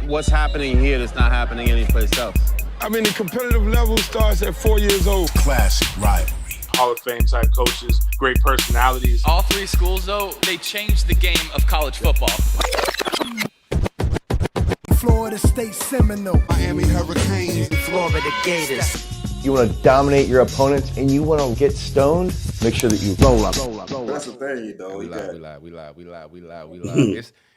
what's happening here that's not happening anyplace else? I mean, the competitive level starts at 4 years old. Classic rivalry. Hall of Fame type coaches, great personalities. All three schools, though, they changed the game of college football. Florida State Seminole, Miami Hurricanes, Florida Gators. You want to dominate your opponents and you want to get stoned, make sure that you roll up. That's the thing, though. We lie.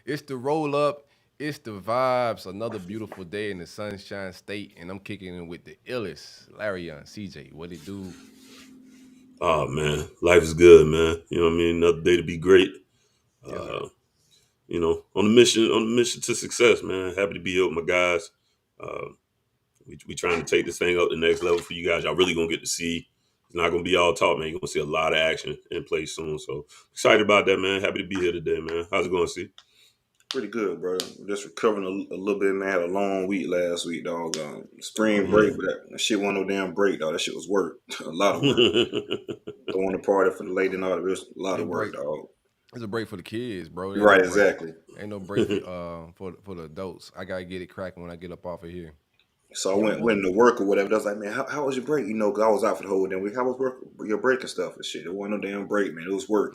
It's the roll up. It's the vibes. Another beautiful day in the Sunshine State, and I'm kicking in with the illest. Larry on CJ, what it do? Oh man, life is good, man. You know what I mean? Another day to be great. You know, on the mission to success, man. Happy to be here with my guys. We trying to take this thing up the next level for you guys. Y'all really gonna get to see. It's not gonna be all talk, man. You're gonna see a lot of action in place soon. So excited about that, man. Happy to be here today, man. How's it going, C? Pretty good, bro. Just recovering a little bit, man. Had a long week last week, dog. Spring break, but that shit wasn't no damn break, dog. That shit was work. A lot of work. Throwing a party for the lady and all that. It was a lot of work, dog. It's a break for the kids, bro. Right, exactly. Ain't no break for the adults. I gotta get it cracking when I get up off of here. So I went to work or whatever. I was like, man, how was your break? You know, 'cause I was out for the whole damn week. How was your break and stuff and shit? It wasn't no damn break, man. It was work.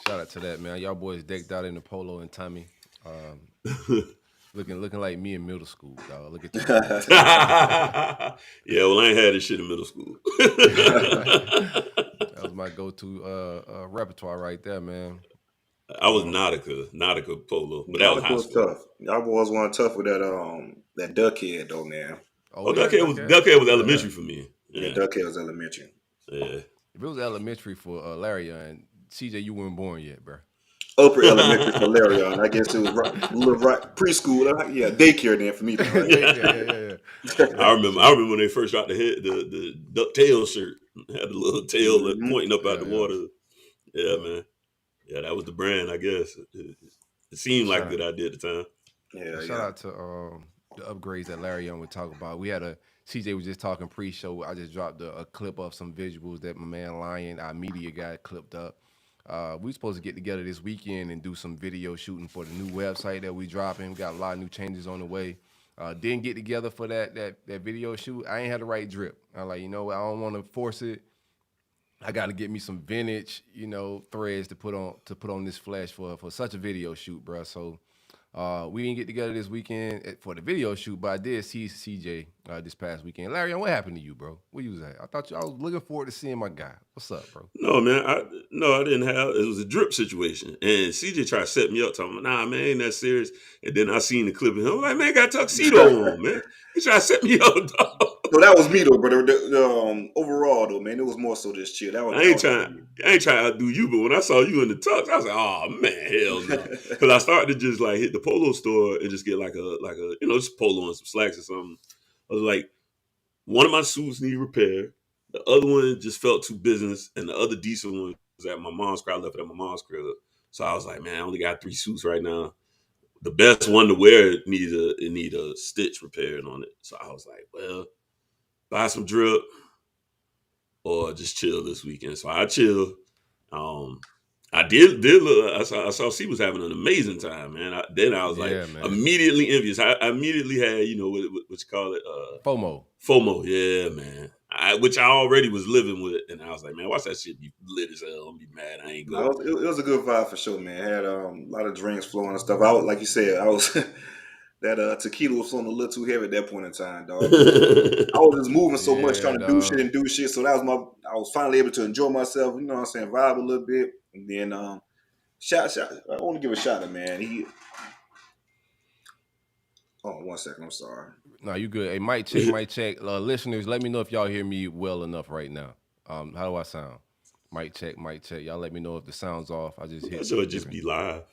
Shout out to that, man. Y'all boys decked out in the polo and Tommy. Looking like me in middle school, dog. Look at that. Yeah, well, I ain't had this shit in middle school. That was my go-to repertoire right there, man. I was Nautica polo, but that was high school. Tough. Y'all boys weren't tough with that duckhead though, man. Oh, Duckhead was elementary for me. Yeah, Duckhead was elementary. Yeah. If it was elementary for Larry and CJ, you weren't born yet, bro. Upper elementary for Larry, I guess it was preschool. Yeah, daycare then for me. Yeah. I remember when they first shot the duck tail shirt. Had the little tail pointing up out the water. Yeah, man. Yeah, that was the brand, I guess. It seemed like a good idea at the time. Yeah. Shout out to the upgrades that Larry Young would talk about. We had CJ was just talking pre-show. I just dropped a clip of some visuals that my man Lion, our media guy, clipped up. We supposed to get together this weekend and do some video shooting for the new website that we dropping. Got a lot of new changes on the way. Didn't get together for that video shoot. I ain't had the right drip. I'm like, I don't want to force it. I got to get me some vintage, threads to put on this flash for such a video shoot, bro. So we didn't get together this weekend for the video shoot, but I did see CJ this past weekend. Larry, what happened to you, bro? Where you was at? I was looking forward to seeing my guy. What's up, bro? No, man. I didn't have. It was a drip situation, and CJ tried to set me up, talking, "Nah, man, ain't that serious." And then I seen the clip of him. I'm like, man, got tuxedo on, man. He tried to set me up, dog. So that was me though, but overall though, man, it was more so just chill. I ain't trying to outdo you, but when I saw you in the tux, I was like, oh man, hell no. Because I started to just like hit the polo store and just get like a just polo and some slacks or something. I was like, one of my suits need repair. The other one just felt too business, and the other decent one was at my mom's crib. I left it at my mom's crib. So I was like, man, I only got 3 suits right now. The best one to wear need a stitch repaired on it. So I was like, well, buy some drip or just chill this weekend. So I chill. I did look. I saw C was having an amazing time, man. I was immediately envious. I immediately had, what you call it? FOMO, yeah, man. Which I already was living with, and I was like, man, watch that shit be lit as hell. I'm be mad. I ain't going. It was a good vibe for sure, man. Had a lot of drinks flowing and stuff. Like you said, I was. That tequila was flowing a little too heavy at that point in time, dog. I was just moving so much, trying to do shit. So that was I was finally able to enjoy myself, you know what I'm saying, vibe a little bit. And then shout. I want to give a shout out, man. Oh, 1 second, I'm sorry. No, you good. Hey, mic check. Listeners, let me know if y'all hear me well enough right now. How do I sound? Mic check. Y'all let me know if the sound's off. I just hit. It just be live.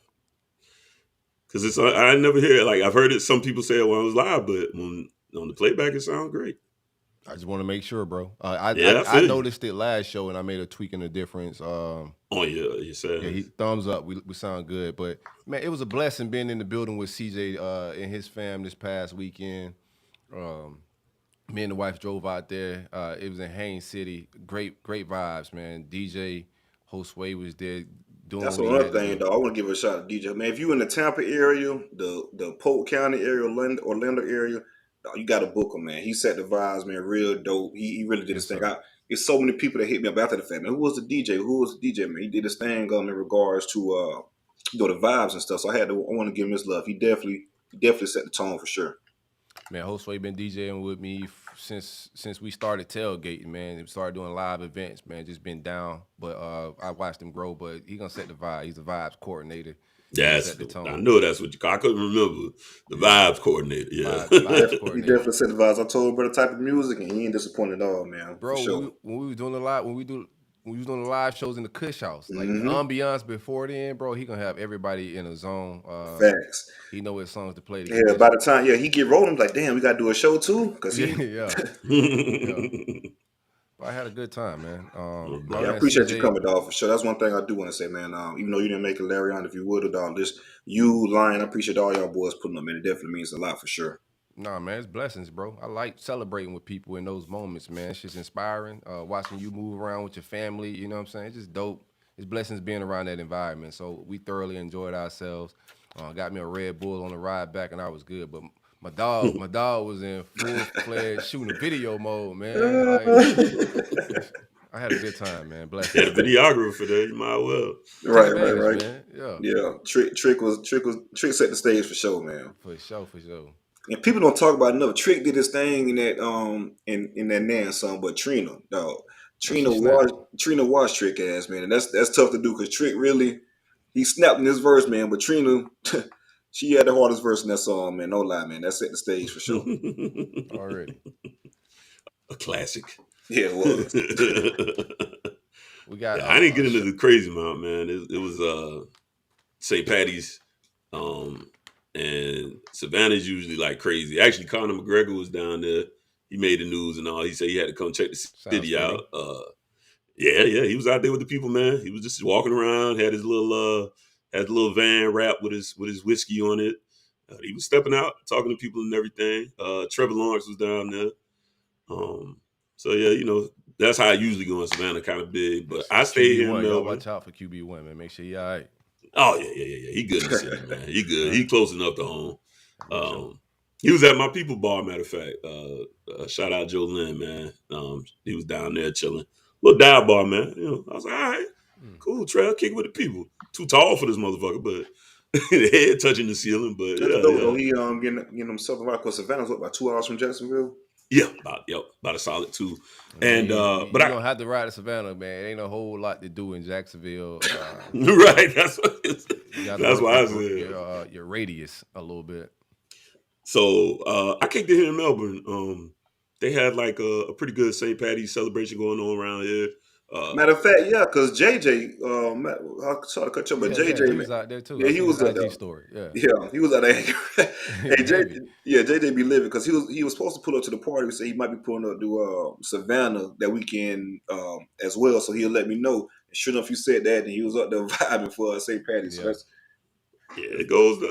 Because I never hear it. Like, I've heard it, some people say it when I was live, but when on the playback, it sounds great. I just want to make sure, bro. I noticed it last show, and I made a tweak and a difference. You said. Yeah, thumbs up. We sound good. But, man, it was a blessing being in the building with CJ and his fam this past weekend. Me and the wife drove out there. It was in Haines City. Great vibes, man. DJ Josue was there doing That's what he another had to thing, do. though. I want to give a shout out to DJ. Man, if you in the Tampa area, the Polk County area, Orlando area, dawg, you got to book him, man. He set the vibes, man. Real dope. He really did his thing. It's so many people that hit me up after the fact. Man, who was the DJ? Man? He did his thing in regards to the vibes and stuff. So I want to give him his love. He definitely set the tone for sure. Man, Josue been DJing with me since we started tailgating, man. We started doing live events, man. Just been down, but I watched him grow. But he gonna set the vibe. He's the vibes coordinator. That's I know that's what you call. I couldn't remember the vibes coordinator. Yeah, vibes He definitely set the vibes. I told him about the type of music, and he ain't disappointed at all, man. Bro, for sure. when we was doing the live shows in the Kush House, like the ambiance before then, bro, he gonna have everybody in a zone. Facts. He know what songs to play. Yeah, by the time he get rolling, like, damn, we gotta do a show too, because he. yeah. But I had a good time, man. I appreciate you coming, dog, for sure. That's one thing I do want to say, man. Even though you didn't make it, Larry, on if you would have, dog, just you, Lion, I appreciate all y'all boys putting up, man. It definitely means a lot for sure. Nah, man, it's blessings, bro. I like celebrating with people in those moments, man. It's just inspiring. Watching you move around with your family, you know what I'm saying? It's just dope. It's blessings being around that environment. So we thoroughly enjoyed ourselves. Got me a Red Bull on the ride back, and I was good. But my dog was in full-fledged shooting video mode, man. Like, I had a good time, man. Blessings. Yeah, the videographer there, you might well. Right. Man. Yeah. Trick set the stage for sure, man. For sure. And people don't talk about enough. Trick did his thing in that in that Nan song, but Trina, dog. Trina was Trick ass, man. And that's tough to do because Trick really he snapped in his verse, man. But Trina, she had the hardest verse in that song, man. No lie, man. That set the stage for sure. Already. A classic. Yeah, it was. We got. I didn't get into the crazy amount, man. It was St. Patty's, and Savannah's usually like crazy. Actually, Conor McGregor was down there. He made the news and all. He said he had to come check the city out. Yeah, he was out there with the people, man. He was just walking around, had his little van wrapped with his whiskey on it. He was stepping out, talking to people and everything. Trevor Lawrence was down there. So yeah, you know, that's how I usually go in Savannah, kind of big. But I stayed here in Melbourne. Watch out for QB1, man. Make sure you all right. Oh yeah. He good in the city, man. He good. He close enough to home. He was at my people bar, matter of fact. Shout out Joe Lynn, man. He was down there chilling. Little dive bar, man. You know, I was like, all right, cool, Trev, kick with the people. Too tall for this motherfucker, but the head touching the ceiling. But yeah. He getting himself around because Savannah's about 2 hours from Jacksonville. Yeah, about a solid 2. And but I don't have to ride to Savannah, man. It ain't a whole lot to do in Jacksonville. Right, that's what it's. That's why I said your radius a little bit. So I kicked it here in Melbourne. They had like a pretty good St. Patty's celebration going on around here. Matter of fact, yeah, because JJ, I saw the cut you, but JJ, he was out there too. Yeah, he was at the story. Yeah, he was out there. JJ be living because he was supposed to pull up to the party. We said he might be pulling up to Savannah that weekend as well. So he'll let me know. And sure enough, you said that, and he was up there vibing for St. Patty's. So that's, it goes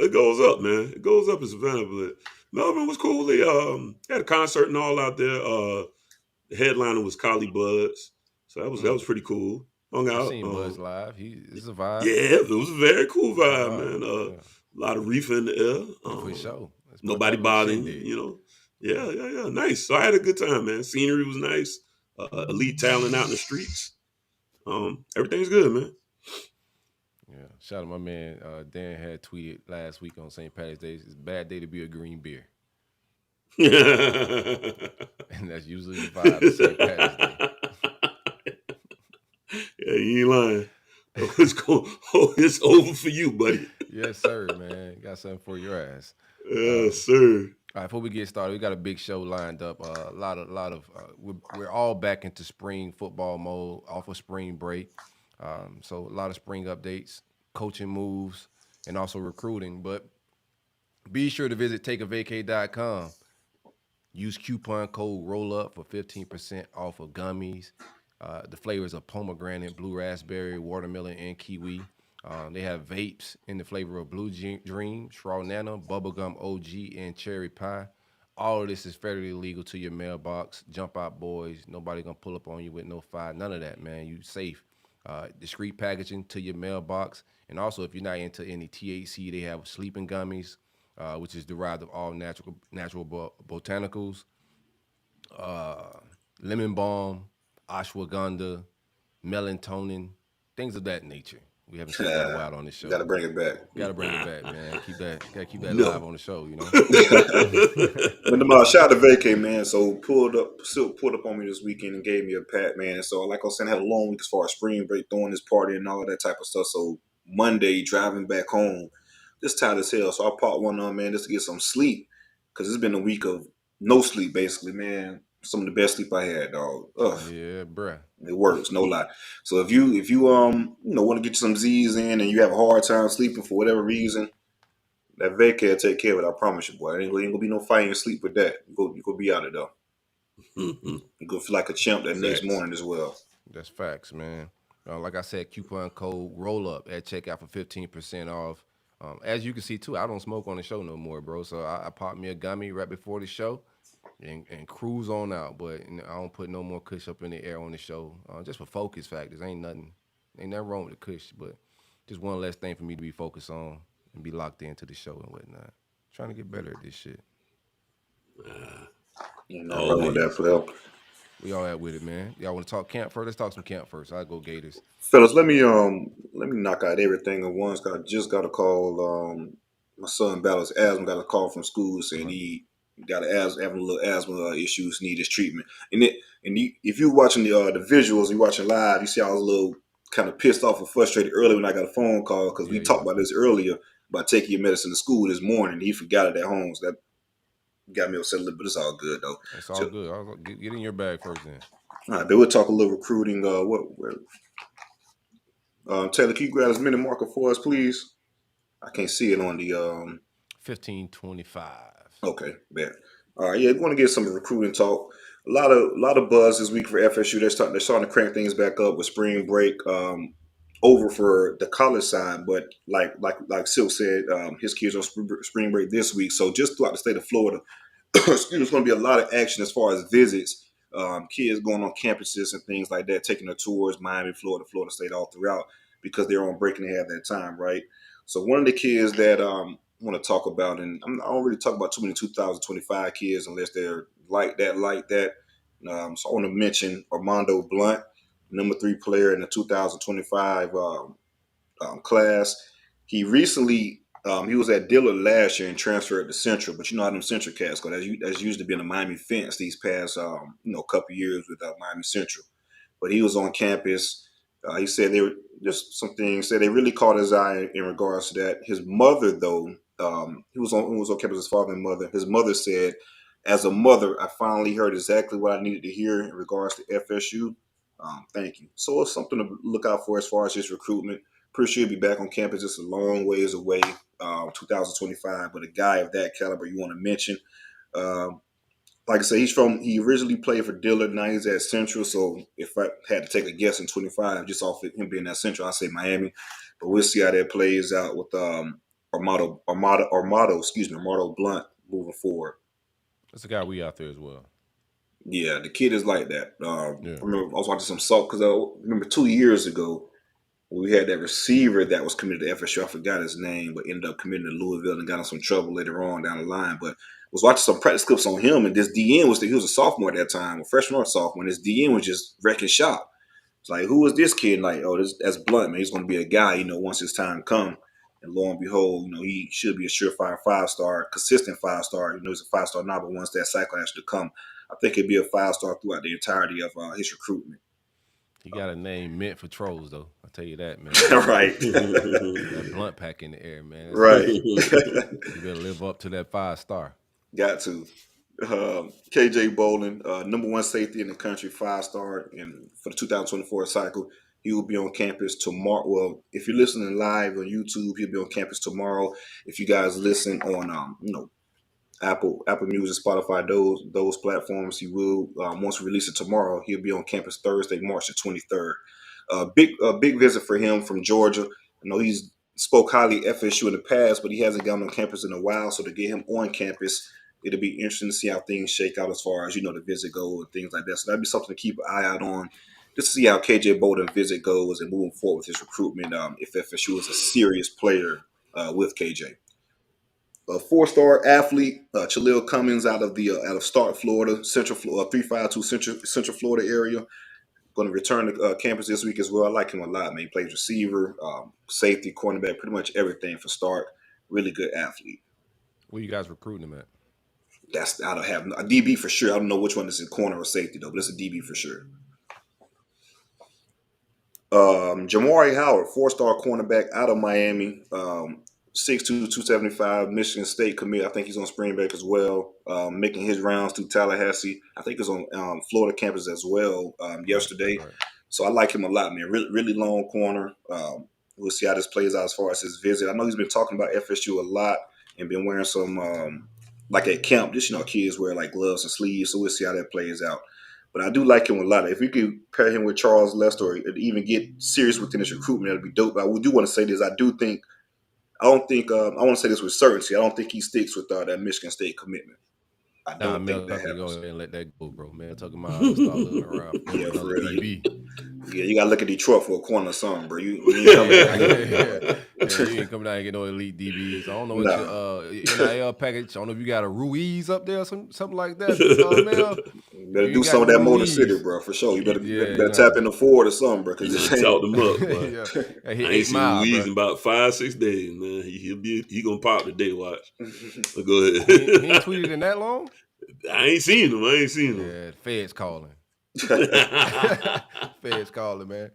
up, man. It goes up in Savannah, but Melbourne was cool. They had a concert and all out there. The headliner was Collie Buds. So that was pretty cool. Hung out. I've seen Buzz live. It's a vibe. Yeah, it was a very cool vibe, man. A lot of reefer in the air. For sure. Nobody bothering you, you know. Yeah. Nice. So I had a good time, man. Scenery was nice. Elite talent out in the streets. Everything's good, man. Yeah. Shout out to my man. Dan had tweeted last week on St. Patrick's Day. It's a bad day to be a green beer. And that's usually the vibe of St. Patrick's Day. Yeah, you ain't lying. It's over for you, buddy. Yes, sir, man. Got something for your ass. Yes, sir. All right, before we get started, we got a big show lined up. A lot of we're all back into spring football mode off of spring break. So a lot of spring updates, coaching moves, and also recruiting. But be sure to visit takeavaycay.com. Use coupon code ROLLUP for 15% off of gummies. The flavors of pomegranate, blue raspberry, watermelon, and kiwi. They have vapes in the flavor of Blue Dream, Straw Nana, Bubblegum OG, and Cherry Pie. All of this is federally legal to your mailbox. Jump out, boys. Nobody gonna pull up on you with no fine. None of that, man. You safe. discreet packaging to your mailbox. And also, if you're not into any THC, they have sleeping gummies, which is derived of all natural botanicals, lemon balm, ashwagandha, melatonin, things of that nature. We haven't seen that in a while on this show. Got to bring it back. Got to bring it back, man. Gotta keep that No. live on the show, you know. But shout out to VayCay, man. So pulled up on me this weekend and gave me a pat, man. And so like I was saying, I had a long week as far as spring break, throwing this party and all that type of stuff. So Monday, driving back home, just tired as hell. So I popped one on, man, just to get some sleep, because it's been a week of no sleep, basically, man. Some of the best sleep I had, dog. Ugh. Yeah, bruh. It works, no lie. So if you want to get some Z's in and you have a hard time sleeping for whatever reason, that VayCay will take care of it. I promise you, boy. Ain't gonna be no fighting your sleep with that. You go be out of there. You go feel like a chimp that next morning as well. That's facts, man. Like I said, coupon code roll up at checkout for 15% off. As you can see too, I don't smoke on the show no more, bro. So I popped me a gummy right before the show and cruise on out. But I don't put no more kush up in the air on the show, just for focus factors. Ain't nothing wrong with the kush, but just one less thing for me to be focused on and be locked into the show and whatnot. Trying to get better at this shit. Wrong with that, Phil. We all at with it, man. Y'all want to talk camp first? Let's talk some camp first. I'll go Gators. Fellas, let me knock out everything at once. I just got a call. My son battles asthma. Got a call from school saying he got having a little asthma issues, need his treatment. If you're watching the visuals, you're watching live, you see I was a little kind of pissed off and frustrated earlier when I got a phone call, because we talked about this earlier about taking your medicine to school this morning. He forgot it at home, so that got me upset a little bit. It's all good though. It's all good. Get in your bag first, then. All right, then we'll talk a little recruiting. Taylor, can you grab this minute marker for us, please? I can't see it on the 15:25. Okay, bet. All right, we want to get some recruiting talk. A lot of buzz this week for FSU. They're starting to crank things back up with spring break over for the college side. But like Silk said, his kids are on spring break this week. So just throughout the state of Florida, there's going to be a lot of action as far as visits. Kids going on campuses and things like that, taking their tours, Miami, Florida State, all throughout, because they're on break and they have that time, right? So one of the kids that I want to talk about, and I don't really talk about too many 2025 kids unless they're like that. So I want to mention Armando Blunt, number 3 player in the 2025 class. He recently he was at Dillard last year and transferred to Central, but you know how them Central cats go. That's usually been a Miami fence these past couple years with Miami Central. But he was on campus. He said they were just some things. Said they really caught his eye in regards to that. His mother, though, he was on campus. His father and mother. His mother said, "As a mother, I finally heard exactly what I needed to hear in regards to FSU. Thank you." So it's something to look out for as far as his recruitment. Pretty sure he'll be back on campus. It's a long ways away, 2025. But a guy of that caliber you want to mention. Like I said, he originally played for Dillard. Now he's at Central. So if I had to take a guess in 25, just off of him being at Central, I'd say Miami. But we'll see how that plays out with Armando Blunt moving forward. That's the guy we out there as well. Yeah, the kid is like that. I remember I was watching some Salt, because I remember 2 years ago we had that receiver that was committed to FSU. I forgot his name, but ended up committing to Louisville and got in some trouble later on down the line. But was watching some practice clips on him, and this DN he was a sophomore at that time, a freshman or sophomore, and this DN was just wrecking shop. It's like, who is this kid? Like, that's Blunt, man. He's going to be a guy, once his time comes. And lo and behold, he should be a surefire 5-star, consistent 5-star. He's a 5-star now, but once that cycle has to come, I think he'd be a 5-star throughout the entirety of his recruitment. He got a name meant for trolls, though. I'll tell you that, man. Right. That Blunt pack in the air, man. Right. You better live up to that 5-star. Got to. KJ Bolin, number 1 safety in the country, 5-star, and for the 2024 cycle, he will be on campus tomorrow. Well, if you're listening live on YouTube, he'll be on campus tomorrow. If you guys listen on, Apple Music, Spotify, those platforms, he will. Once we release it tomorrow, he'll be on campus Thursday, March the 23rd. Big visit for him from Georgia. I know he's spoke highly FSU in the past, but he hasn't gotten on campus in a while. So to get him on campus, it'll be interesting to see how things shake out as far as, the visit go and things like that. So that'd be something to keep an eye out on just to see how KJ Bolden's visit goes and moving forward with his recruitment. If FSU is a serious player with KJ. A 4-star athlete, Chalil Cummings out of Start, Florida, 352 Central Florida area. Going to return to campus this week as well. I like him a lot, man. He plays receiver, safety, cornerback, pretty much everything for Start. Really good athlete. Where you guys recruiting him at? I don't have a DB for sure. I don't know which one is in corner or safety though, but it's a DB for sure. Jamari Howard, 4-star cornerback out of Miami, 6'2", 275, Michigan State commit. I think he's on spring break as well, making his rounds through Tallahassee. I think he's on Florida campus as well yesterday. Right. So I like him a lot, man. Really long corner. We'll see how this plays out as far as his visit. I know he's been talking about FSU a lot and been wearing some, like at camp, just, kids wear like gloves and sleeves. So we'll see how that plays out. But I do like him a lot. If we could pair him with Charles Lester or even get serious within his recruitment, that'd be dope. But I do want to say this. I want to say this with certainty. I don't think he sticks with that Michigan State commitment. I don't think that happens. Go ahead and let that go, bro. Man, talking about start looking around. Yeah, for real. Yeah, you got to look at Detroit for a corner or something, bro. You ain't coming down. You ain't coming down and get no elite DBs. I don't know what your NIL package. I don't know if you got a Ruiz up there or something like that. Better do some of that Motor City, bro, for sure. You better tap into Ford or something, bro. Because you talk them up, bro. I ain't seen Ruiz in about 5-6 days, man. He gonna pop the day watch. So go ahead. He ain't tweeted in that long? I ain't seen him. Yeah, Fed's calling. Fed's calling, man.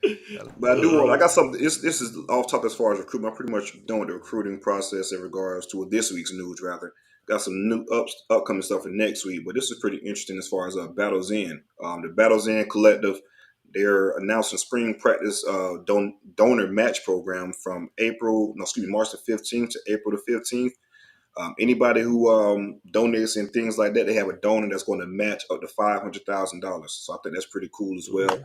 But I do. I got something. This is off topic as far as recruitment. I'm pretty much done with the recruiting process in regards to this week's news. Rather, got some new upcoming stuff for next week. But this is pretty interesting as far as Battles In. The Battles In Collective, they're announcing spring practice donor match program from March the 15th to April the 15th. Anybody who donates and things like that, they have a donor that's going to match up to $500,000. So I think that's pretty cool as well.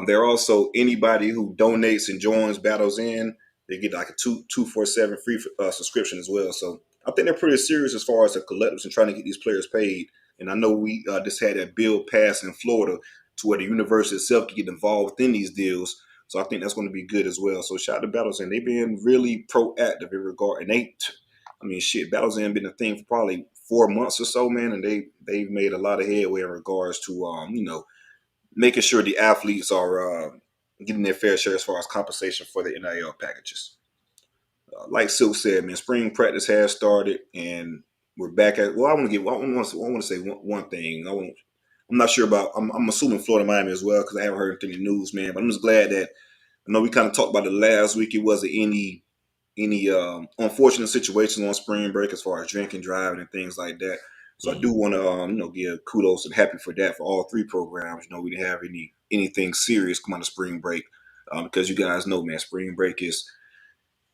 There are also anybody who donates and joins Battles In, they get like a 247 free subscription as well. So I think they're pretty serious as far as the collectives and trying to get these players paid. And I know we just had that bill passed in Florida to where the university itself can get involved within these deals. So I think that's going to be good as well. So shout out to Battles In. They've been really proactive in regard, and Battles In been a thing for probably 4 months or so, man, and they've made a lot of headway in regards to making sure the athletes are getting their fair share as far as compensation for the NIL packages. Like Silk said, man, spring practice has started, and we're back at. Well, I want to say one thing. I'm not sure about. I'm assuming Florida, Miami as well because I haven't heard anything in the news, man. But I'm just glad that I know we kind of talked about it last week. It wasn't any unfortunate situations on spring break as far as drinking, driving, and things like that. So I do want to give kudos and happy for that for all three programs. We didn't have anything serious come out of spring break because you guys know, man, spring break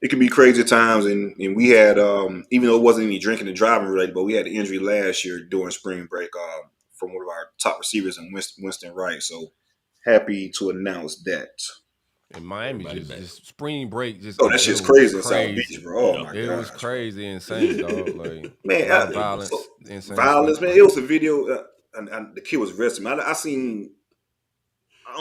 it can be crazy times, and we had even though it wasn't any drinking and driving related, but we had an injury last year during spring break from one of our top receivers in Winston Wright. So happy to announce that. In Miami, just spring break. That shit's crazy in South Beach, bro. Oh my god, it was crazy, insane, dog. Like man, violence, insane violence, man. It was a video, and the kid was arrested. Man, I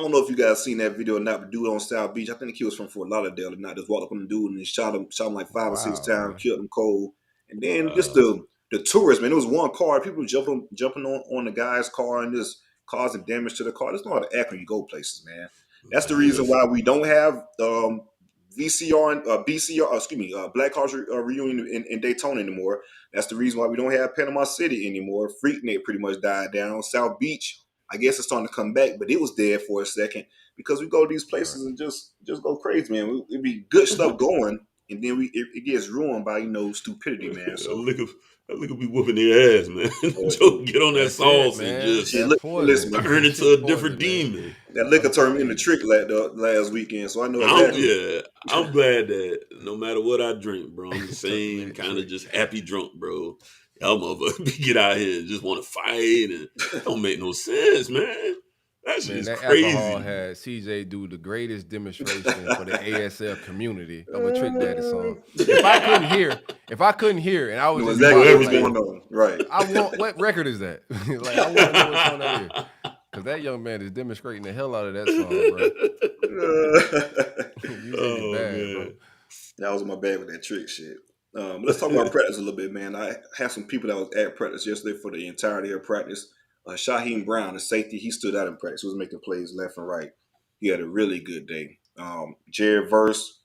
don't know if you guys seen that video or not, but dude on South Beach, I think the kid was from Fort Lauderdale, and not just walked up on the dude and shot him like 5 or 6 times, killed him cold, and then just the tourists, man. It was one car, people jumping on the guy's car and just causing damage to the car. That's not how to act when you go places, man. That's the reason why we don't have Black Cars reunion in Daytona anymore. That's the reason why we don't have Panama City anymore. Freaknik pretty much died down. South Beach, I guess it's starting to come back, but it was dead for a second because we go to these places and just go crazy, man. It'd be good stuff going, and then it gets ruined by stupidity, man. So that liquor be whooping their ass, man. Just get on that sauce and just turn into a different demon. That liquor turned me into Trick last weekend, so I know exactly. I'm glad that no matter what I drink, bro, I'm the same kind of just happy drunk, bro. Y'all motherfuckers get out here and just want to fight, and it don't make no sense, man. That shit is crazy. Alcohol had CJ do the greatest demonstration for the ASL community of a Trick Daddy song. If I couldn't hear, and I was exactly what was going on, right? What record is that? Like, I want to know what's on that here. because that young man is demonstrating the hell out of that song, bro. You did it bad, bro. That was my bad with that trick shit. Let's talk about practice a little bit, man. I had some people that was at practice yesterday for the entirety of practice. Shaheem Brown, the safety, he stood out in practice. He was making plays left and right. He had a really good day. Jared Verse,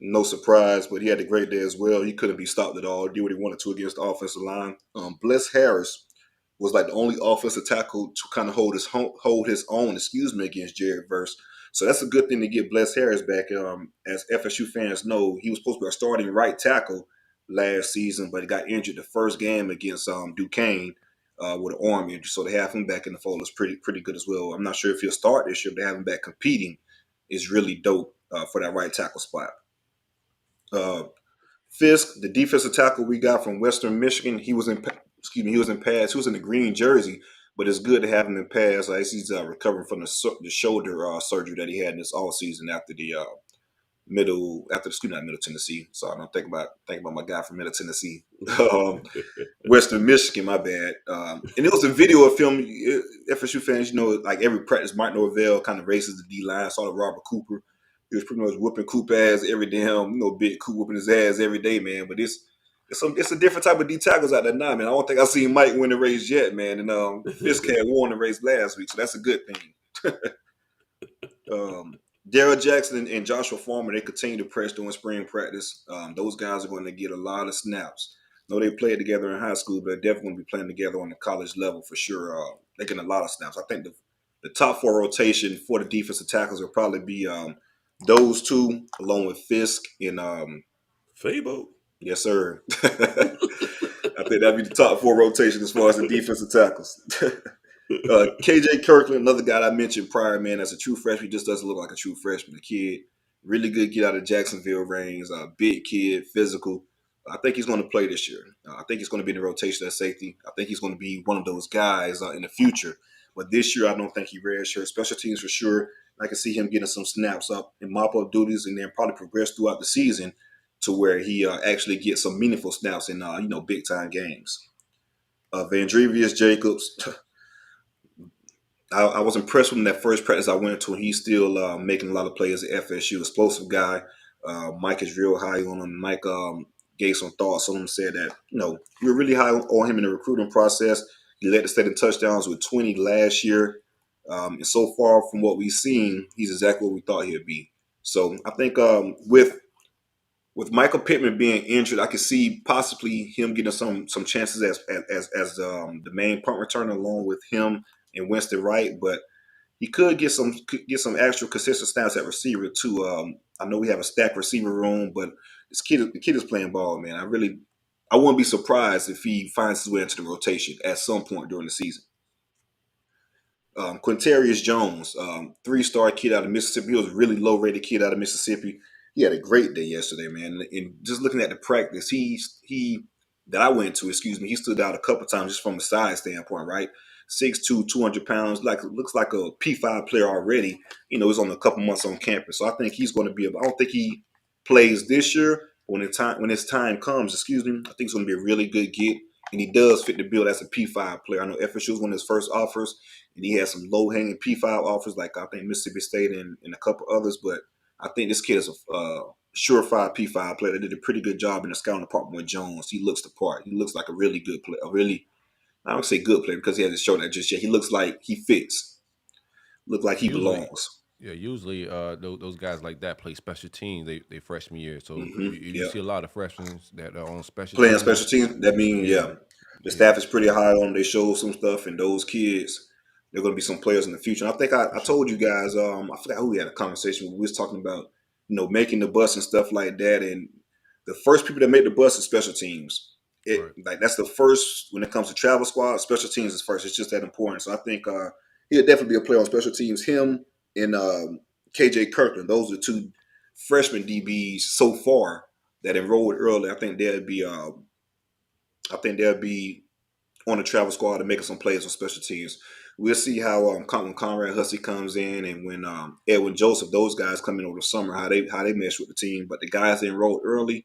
no surprise, but he had a great day as well. He couldn't be stopped at all. Did what he wanted to against the offensive line. Bless Harris was like the only offensive tackle to kind of hold his own, against Jared Verse. So that's a good thing to get Bless Harris back. As FSU fans know, he was supposed to be a starting right tackle last season, but he got injured the first game against Duquesne with an arm injury. So to have him back in the fold is pretty good as well. I'm not sure if he'll start this year, but to have him back competing is really dope for that right tackle spot. Fisk, the defensive tackle we got from Western Michigan, he was in pass. He was in the green jersey, but it's good to have him in pass. He's recovering from the shoulder surgery that he had in this all season after the Middle Tennessee. So I'm thinking about my guy from Middle Tennessee, Western Michigan. My bad. And it was a video of film. FSU fans, like every practice, Mike Norvell kind of races the D line. Saw the Robert Cooper. He was pretty much whooping Coop ass every damn, big Coop whooping his ass every day, man. But it's a different type of D tackles out there now, man. I don't think I've seen Mike win the race yet, man. And Fisk had won the race last week, so that's a good thing. Darryl Jackson and Joshua Farmer, they continue to press during spring practice. Those guys are going to get a lot of snaps. I know they played together in high school, but they're definitely going to be playing together on the college level for sure. They're getting a lot of snaps. I think the top four rotation for the defensive tackles will probably be those two, along with Fisk and Fabo. Yes, sir. I think that'd be the top four rotation as far as the defensive tackles. KJ Kirkland, another guy I mentioned prior, man, as a true freshman, he just doesn't look like a true freshman. The kid, really good kid out of Jacksonville range, big kid, physical. I think he's going to play this year. I think he's going to be in the rotation at safety. I think he's going to be one of those guys in the future. But this year, I don't think he redshirt. Special teams for sure. I can see him getting some snaps up and mop-up duties and then probably progress throughout the season to where he actually gets some meaningful snaps in, big-time games. Vandrevius Jacobs, I was impressed with him that first practice I went to, and he's still making a lot of plays at FSU. Explosive guy. Mike is real high on him. Mike gave some thoughts on him, said that, we were really high on him in the recruiting process. He led the state in touchdowns with 20 last year. And so far from what we've seen, he's exactly what we thought he'd be. So I think with Michael Pittman being injured, I could see possibly him getting some chances as the main punt returner along with him and Winston Wright. But he could get some actual consistent snaps at receiver too. I know we have a stacked receiver room, but the kid is playing ball, man. I wouldn't be surprised if he finds his way into the rotation at some point during the season. Quintarius Jones, 3-star kid out of Mississippi. He was a really low-rated kid out of Mississippi. He had a great day yesterday, man. And just looking at the practice, that I went to, he stood out a couple times just from a size standpoint, right? 6'2", 200 pounds, looks like a P5 player already. He's on a couple months on campus. So I think he's going to be I don't think he plays this year, but when his time comes, I think it's going to be a really good get. And he does fit the bill as a P5 player. I know FSU was one of his first offers, and he had some low-hanging P5 offers, like I think Mississippi State and a couple others. But I think this kid is a surefire P5 player that did a pretty good job in the scouting department with Jones. He looks the part. He looks like a really good player. I don't say good player because he hasn't shown that just yet. He looks like he fits. Look like he belongs. Yeah, usually those guys like that play special teams. They freshman year, so you see a lot of freshmen that are on special playing teams. special teams. That means the staff is pretty high on them. They show some stuff, and those kids, they're going to be some players in the future. And I think I told you guys. I forgot who we had a conversation with. We was talking about making the bus and stuff like that. And the first people that made the bus is special teams. Like that's the first when it comes to travel squad. Special teams is first. It's just that important. So I think he'll definitely be a player on special teams. Him and KJ Kirkland, those are the two freshman DBs so far that enrolled early. I think they'll be on the travel squad and making some plays on special teams. We'll see how when Conrad Hussey comes in and when Edwin Joseph, those guys come in over the summer, how they mesh with the team. But the guys that enrolled early,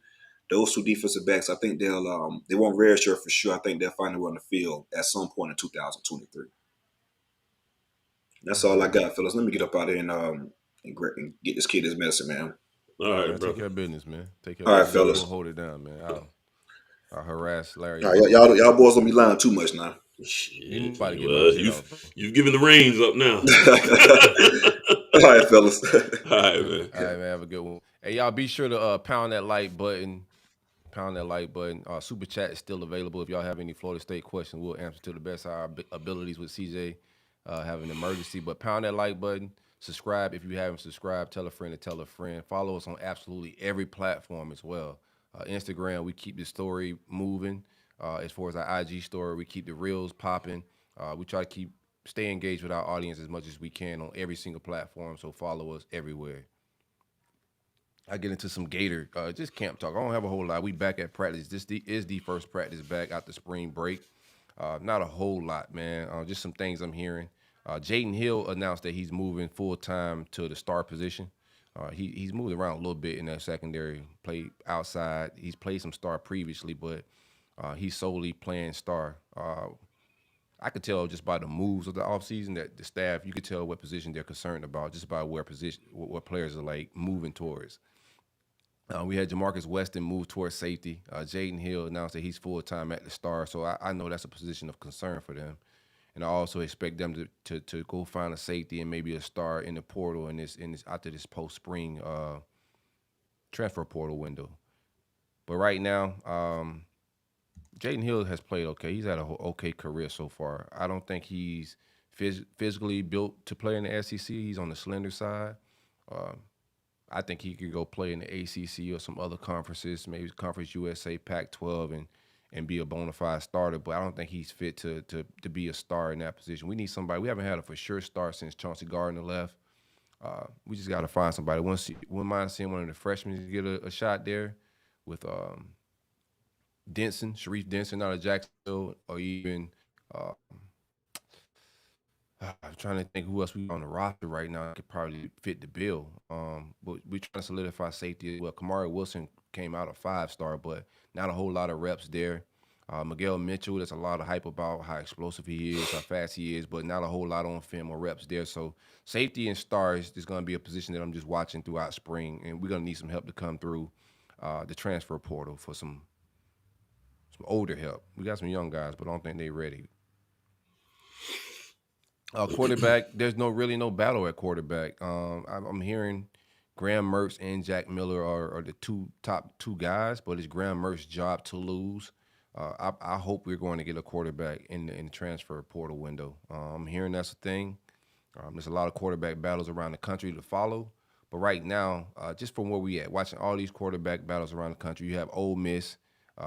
those two defensive backs, I think they won't redshirt for sure. I think they'll find their way on the field at some point in 2023. That's all I got, fellas. Let me get up out of here and get this kid his medicine, man. All right, man, bro. take care of business, man. Take care All of right, business. fellas. We'll hold it down, man. I'll harass Larry. All right, y'all boys don't be lying too much now. Shit. Nobody get Well, my shit off, bro. you've given the reins up now. All right, fellas. All right, man. All right, man. Have a good one. Hey, y'all, be sure to pound that like button. Pound that like button. Super chat is still available. If y'all have any Florida State questions, we'll answer to the best of our abilities with CJ. Have an emergency, but pound that like button. Subscribe if you haven't subscribed. Tell a friend to tell a friend. Follow us on absolutely every platform as well. Instagram, we keep the story moving. As far as our IG story, we keep the reels popping. We try to stay engaged with our audience as much as we can on every single platform. So follow us everywhere. I get into some Gator, just camp talk. I don't have a whole lot. We back at practice. This is the first practice back after spring break. Not a whole lot, man. Just some things I'm hearing. Jaden Hill announced that he's moving full-time to the star position. He's moved around a little bit in that secondary, played outside. He's played some star previously, but he's solely playing star. I could tell just by the moves of the offseason that the staff, you could tell what position they're concerned about just by what players are like moving towards. We had Jamarcus Weston move towards safety. Jaden Hill announced that he's full-time at the star, so I know that's a position of concern for them. And I also expect them to go find a safety and maybe a star in the portal in this after this post-spring transfer portal window. But right now, Jaden Hill has played okay. He's had an okay career so far. I don't think he's physically built to play in the SEC. He's on the slender side. I think he could go play in the ACC or some other conferences, maybe Conference USA, Pac-12, and be a bona fide starter. But I don't think he's fit to be a star in that position. We need somebody. We haven't had a for sure star since Chauncey Gardner left. We just got to find somebody. Wouldn't mind seeing one of the freshmen get a shot there with Denson, Sharif Denson out of Jacksonville, or even I'm trying to think who else we on the roster right now that could probably fit the bill. But we're trying to solidify safety as well. Kamari Wilson came out a 5-star, but not a whole lot of reps there. Miguel Mitchell, there's a lot of hype about how explosive he is, how fast he is, but not a whole lot on film or reps there. So safety and stars is going to be a position that I'm just watching throughout spring, and we're going to need some help to come through the transfer portal for some older help. We got some young guys, but I don't think they're ready. Quarterback, there's really no battle at quarterback. I'm hearing Graham Mertz and Jack Miller are the top two guys, but it's Graham Mertz's job to lose. I hope we're going to get a quarterback in the transfer portal window. I'm hearing that's a thing. There's a lot of quarterback battles around the country to follow. But right now, just from where we at, watching all these quarterback battles around the country, you have Ole Miss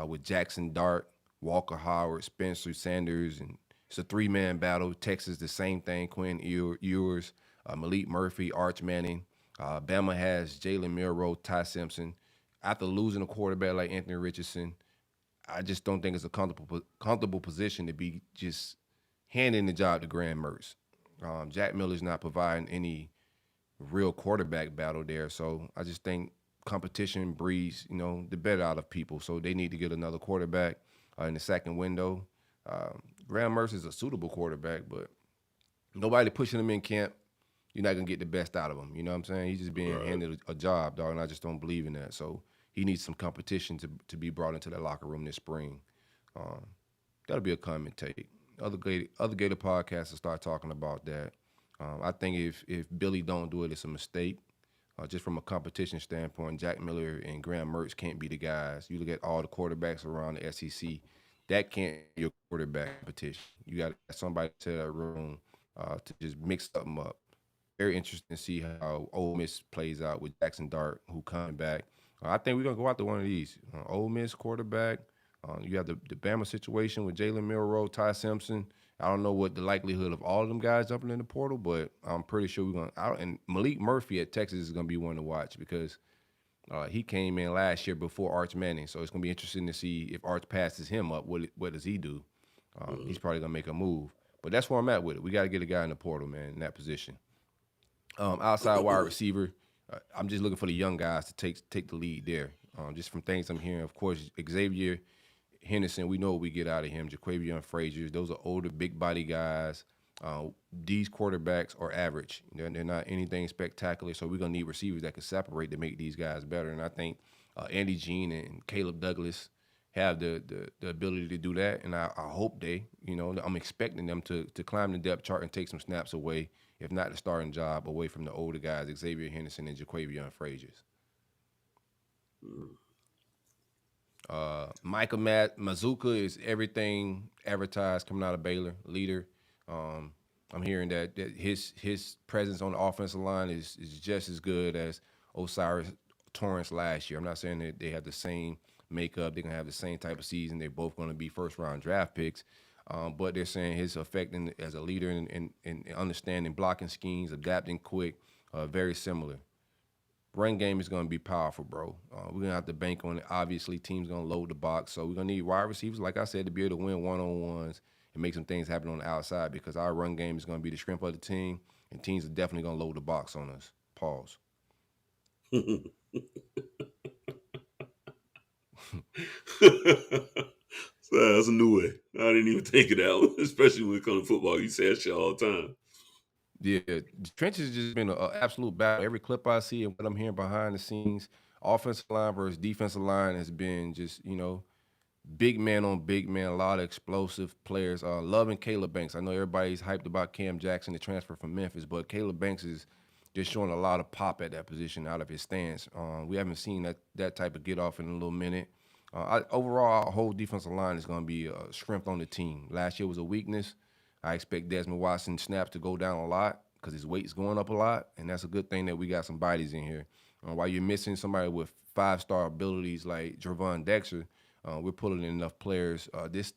with Jackson Dart, Walker Howard, Spencer Sanders, and it's a 3-man battle. Texas, the same thing. Quinn Ewers, Malik Murphy, Arch Manning. Bama has Jalen Milroe, Ty Simpson. After losing a quarterback like Anthony Richardson, I just don't think it's a comfortable position to be just handing the job to Graham Mertz. Jack Miller's not providing any real quarterback battle there, so I just think competition breeds, the better out of people. So they need to get another quarterback in the second window. Graham Mertz is a suitable quarterback, but nobody pushing him in camp, you're not going to get the best out of him. You know what I'm saying? He's just being handed a job, dog, and I just don't believe in that. So he needs some competition to be brought into that locker room this spring. That'll be a comment take. Other Gator podcasts will start talking about that. I think if Billy don't do it, it's a mistake. Just from a competition standpoint, Jack Miller and Graham Mertz can't be the guys. You look at all the quarterbacks around the SEC, that can't be your quarterback competition. You got somebody to that room to just mix something up. Very interesting to see how Ole Miss plays out with Jackson Dart, who coming back. I think we're going to go out to one of these. Ole Miss quarterback. You have the Bama situation with Jalen Milroe, Ty Simpson. I don't know what the likelihood of all of them guys jumping in the portal, but I'm pretty sure we're going to – and Malik Murphy at Texas is going to be one to watch because he came in last year before Arch Manning. So it's going to be interesting to see if Arch passes him up, what does he do? He's probably going to make a move. But that's where I'm at with it. We got to get a guy in the portal, man, in that position. Outside wide receiver, I'm just looking for the young guys to take the lead there. Just from things I'm hearing, of course, Xavier Henderson, we know what we get out of him. Jaquavion Frazier, those are older, big body guys. These quarterbacks are average. They're not anything spectacular. So we're gonna need receivers that can separate to make these guys better. And I think Andy Jean and Caleb Douglas have the ability to do that. And I hope they, I'm expecting them to climb the depth chart and take some snaps away, if not the starting job, away from the older guys, Xavier Henderson and Jaquavion Fraziers. Michael Mazuka is everything advertised coming out of Baylor, leader. I'm hearing that his presence on the offensive line is just as good as Osiris Torrance last year. I'm not saying that they have the same makeup, they're gonna have the same type of season. They're both gonna be first round draft picks, but they're saying his effect as a leader in understanding blocking schemes, adapting quick, very similar. Run game is going to be powerful, bro. We're going to have to bank on it. Obviously, teams going to load the box. So we're going to need wide receivers, like I said, to be able to win one-on-ones and make some things happen on the outside, because our run game is going to be the strength of the team, and teams are definitely going to load the box on us. Pause. So that's a new way. I didn't even think of that one, especially when it comes to football. You say that shit all the time. Yeah, the trenches just been an absolute battle. Every clip I see and what I'm hearing behind the scenes, offensive line versus defensive line has been just, big man on big man, a lot of explosive players. Loving Caleb Banks. I know everybody's hyped about Cam Jackson, the transfer from Memphis, but Caleb Banks is just showing a lot of pop at that position out of his stance. We haven't seen that type of get off in a little minute. Overall, our whole defensive line is going to be a strength on the team. Last year was a weakness. I expect Desmond Watson snaps to go down a lot because his weight's going up a lot, and that's a good thing that we got some bodies in here. While you're missing somebody with 5-star abilities like Jervon Dexter, we're pulling in enough players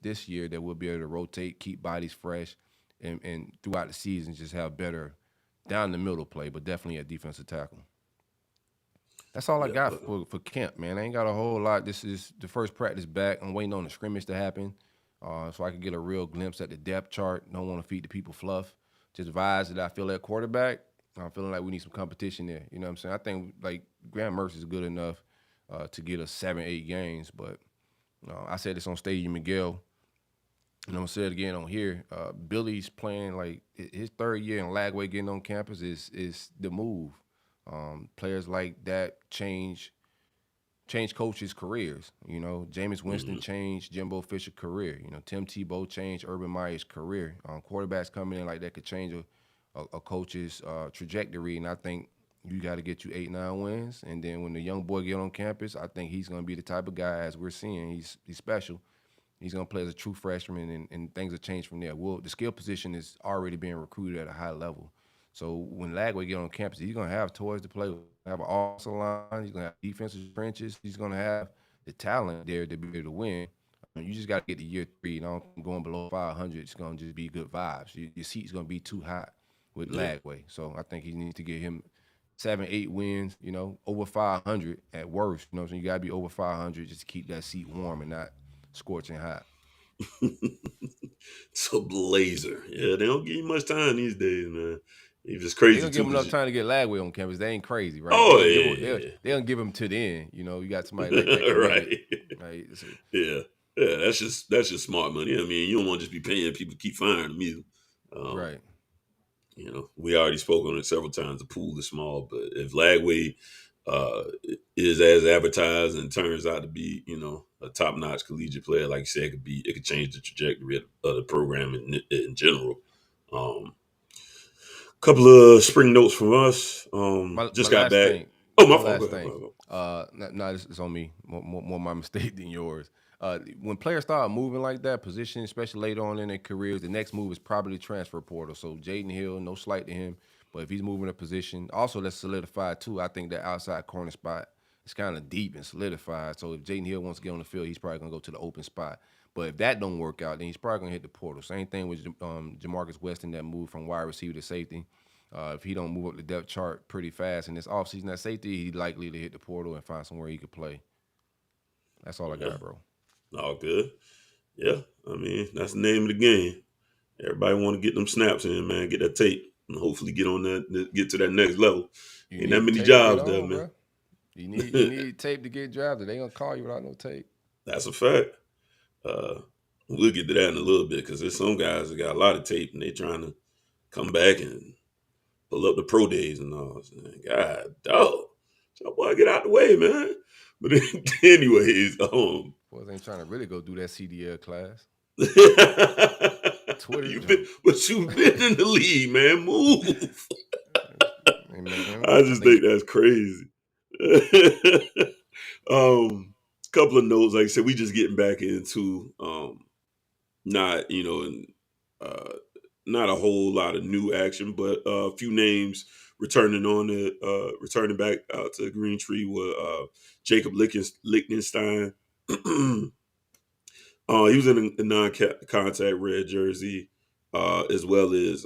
this year that we'll be able to rotate, keep bodies fresh, and throughout the season just have better down the middle play, but definitely a defensive tackle. That's all I got for camp, man. I ain't got a whole lot. This is the first practice back. I'm waiting on the scrimmage to happen. So I can get a real glimpse at the depth chart. Don't want to feed the people fluff. Just vibes that I feel at quarterback. I'm feeling like we need some competition there. You know what I'm saying? I think like Graham Mertz is good enough to get us 7-8 games. But I said this on Stadium Miguel, and I'm gonna say it again on here. Billy's playing like his third year in Lagway getting on campus is the move. Players like that change coaches' careers. Jameis Winston changed Jimbo Fisher's career. Tim Tebow changed Urban Meyer's career. Quarterbacks coming in like that could change a coach's trajectory, and I think you got to get you 8-9 wins. And then when the young boy get on campus, I think he's going to be the type of guy, as we're seeing, he's special. He's going to play as a true freshman, and things will change from there. The skill position is already being recruited at a high level. So when Lagway get on campus, he's going to have toys to play with. Have an offensive line. He's going to have defensive trenches. He's going to have the talent there to be able to win. You just got to get to year 3. Going below 500, it's going to just be good vibes. Your seat's going to be too hot with Lagway. So I think he needs to get him 7-8 wins, over 500 at worst. So you got to be over 500 just to keep that seat warm and not scorching hot. It's a blazer. Yeah, they don't give you much time these days, man. He's just crazy. They don't give him enough time to get Lagway on campus. They ain't crazy, right? Oh, they don't give him to the end. You got somebody like that. Right. Yeah. That's just smart money. I mean, you don't want to just be paying people to keep firing them either. Right. We already spoke on it several times. The pool is small, but if Lagway is as advertised and turns out to be, a top-notch collegiate player, like you said, it could change the trajectory of the program in general. Couple of spring notes from us. Just got back. Thing. My last thing. No, this is on me. More my mistake than yours. When players start moving like that, position, especially later on in their careers, the next move is probably the transfer portal. So Jaden Hill, no slight to him, but if he's moving a position, also that's solidified too. I think that outside corner spot is kind of deep and solidified. So if Jaden Hill wants to get on the field, he's probably gonna go to the open spot. But if that don't work out, then he's probably gonna hit the portal. Same thing with Jamarcus Weston, that move from wide receiver to safety. If he don't move up the depth chart pretty fast in this offseason at safety, he's likely to hit the portal and find somewhere he could play. That's all I got, bro. All good. Yeah, I mean, that's the name of the game. Everybody want to get them snaps in, man. Get that tape and hopefully get to that next level. Ain't that many jobs there, man. Bro. You need tape to get drafted. They gonna call you without no tape. That's a fact. We'll get to that in a little bit because there's some guys that got a lot of tape and they trying to come back and pull up the pro days and all. God, dog, y'all boy, get out the way, man. But anyways, Boys ain't trying to really go do that CDL class. But you've been in the league, man. Move. Hey, man, I just think that's crazy. Couple of notes, like I said, we just getting back into not not a whole lot of new action, but a few names returning back out to Green Tree were Jacob Lichtenstein. He was in a non-contact red jersey, as well as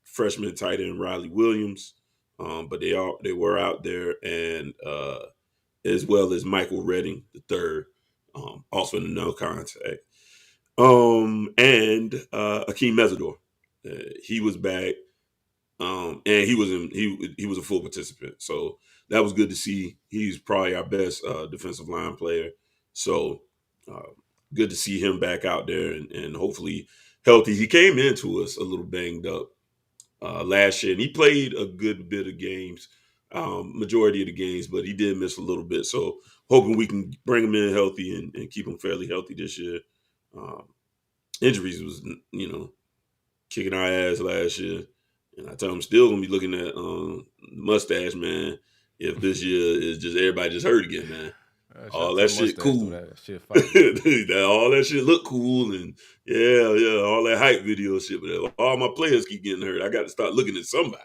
freshman tight end Riley Williams. But they were out there, and as well as Michael Redding III, also in a non-contact. And Akeem Mesidor, he was back, and he was a full participant. So that was good to see. He's probably our best defensive line player. So good to see him back out there and hopefully healthy. He came into us a little banged up last year, and he played a good bit of games, majority of the games, but he did miss a little bit. So hoping we can bring him in healthy and keep him fairly healthy this year. Injuries was, kicking our ass last year. And I tell him still going to be looking at mustache, man, if this year is just everybody just hurt again, man. All that shit cool. All that shit look cool, and yeah, all that hype video shit. But all my players keep getting hurt. I got to start looking at somebody.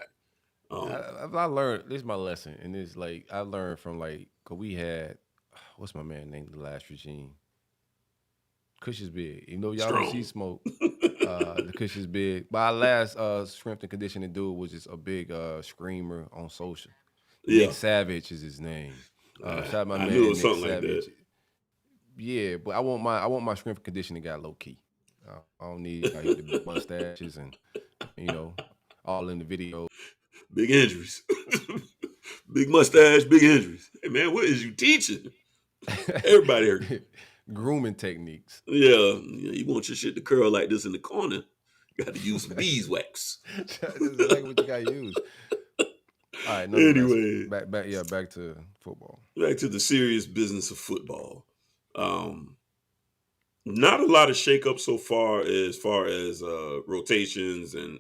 I learned, this is my lesson, and it's like I learned from cause we had, what's my man named the last regime? Kush is big. Even though y'all don't see smoke, the Kush is big. But our last strength and conditioning dude was just a big screamer on social. Nick Savage is his name. Shout out my man. I knew it was something Savage. Like that. Yeah, but I want my strength and conditioning guy low key. I don't need the big mustaches and all in the video. Big injuries, big mustache, big injuries. Hey man, what is you teaching? Everybody hurt. Grooming techniques. Yeah, you want your shit to curl like this in the corner. You got to use some beeswax. That's exactly what you got to use. All right. Anyway, back to football. Back to the serious business of football. Not a lot of shakeup so far as rotations and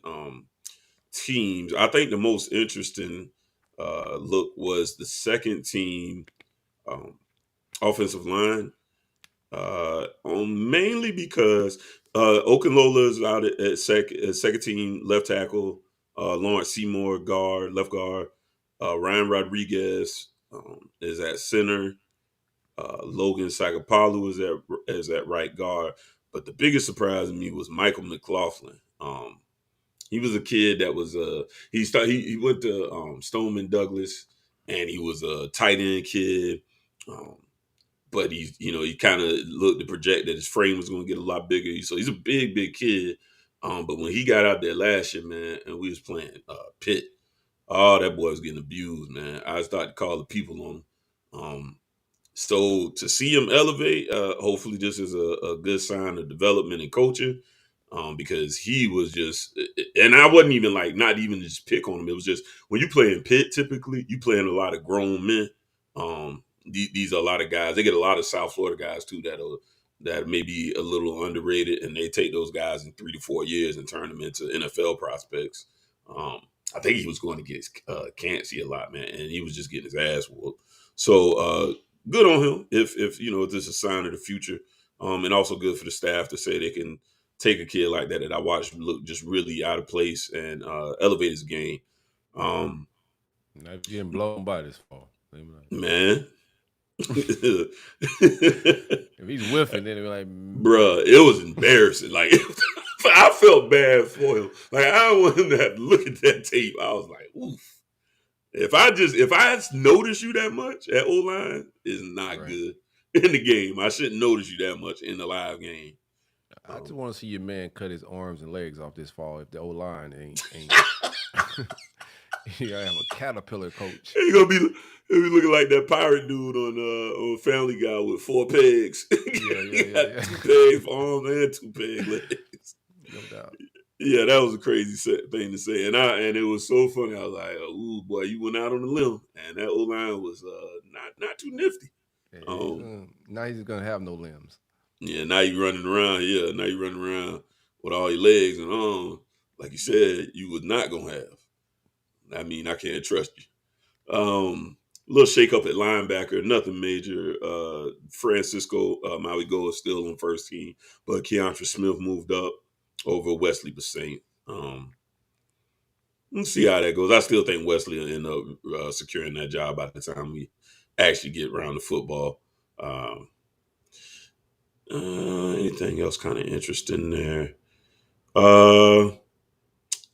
teams. I think the most interesting look was the second team offensive line. Mainly because Okunlola is out at second team left tackle, Lawrence Seymour left guard, Ryan Rodriguez is at center, Logan Sagapalu is at right guard. But the biggest surprise to me was Michael McLaughlin. He was a kid that was he went to Stoneman Douglas, and he was a tight end kid. But he kind of looked to project that his frame was going to get a lot bigger. So he's a big, big kid. But when he got out there last year, man, and we was playing Pitt, that boy was getting abused, man. I started to call the people on him. So to see him elevate, hopefully this is a good sign of development and coaching, because he was just, and I wasn't even not even just pick on him. It was just when you play in Pitt, typically you playing a lot of grown men. These are a lot of guys. They get a lot of South Florida guys too that may be a little underrated, and they take those guys in 3 to 4 years and turn them into NFL prospects. I think he was going to get Cansey a lot, man, and he was just getting his ass whooped. So good on him if this is a sign of the future, and also good for the staff to say they can take a kid like that I watched look just really out of place and elevate his game. Not getting blown by this fall, man. If he's whiffing, then it'll be bruh, it was embarrassing. I felt bad for him. I don't want him to have to look at that tape. I was like, oof. If I notice you that much at O-line, is not good in the game. I shouldn't notice you that much in the live game. I just want to see your man cut his arms and legs off this fall if the O-line ain't you gotta have a caterpillar coach. He'll be looking like that pirate dude on Family Guy with 4 pegs. Yeah. 2 pegs for arms and 2 peg legs. No doubt. Yeah, that was a crazy thing to say, and it was so funny. I was like, "Ooh, boy, you went out on a limb," and that O line was not too nifty. Now he's gonna have no limbs. Yeah, now you running around. Yeah, now you running around with all your legs and arms, like you said you was not gonna have. I mean, I can't trust you. Little shake up at linebacker, nothing major. Francisco Maui Go is still on first team, but Keontra Smith moved up over Wesley Basaint. Let's see how that goes. I still think Wesley will end up securing that job by the time we actually get around the football. Anything else kind of interesting there?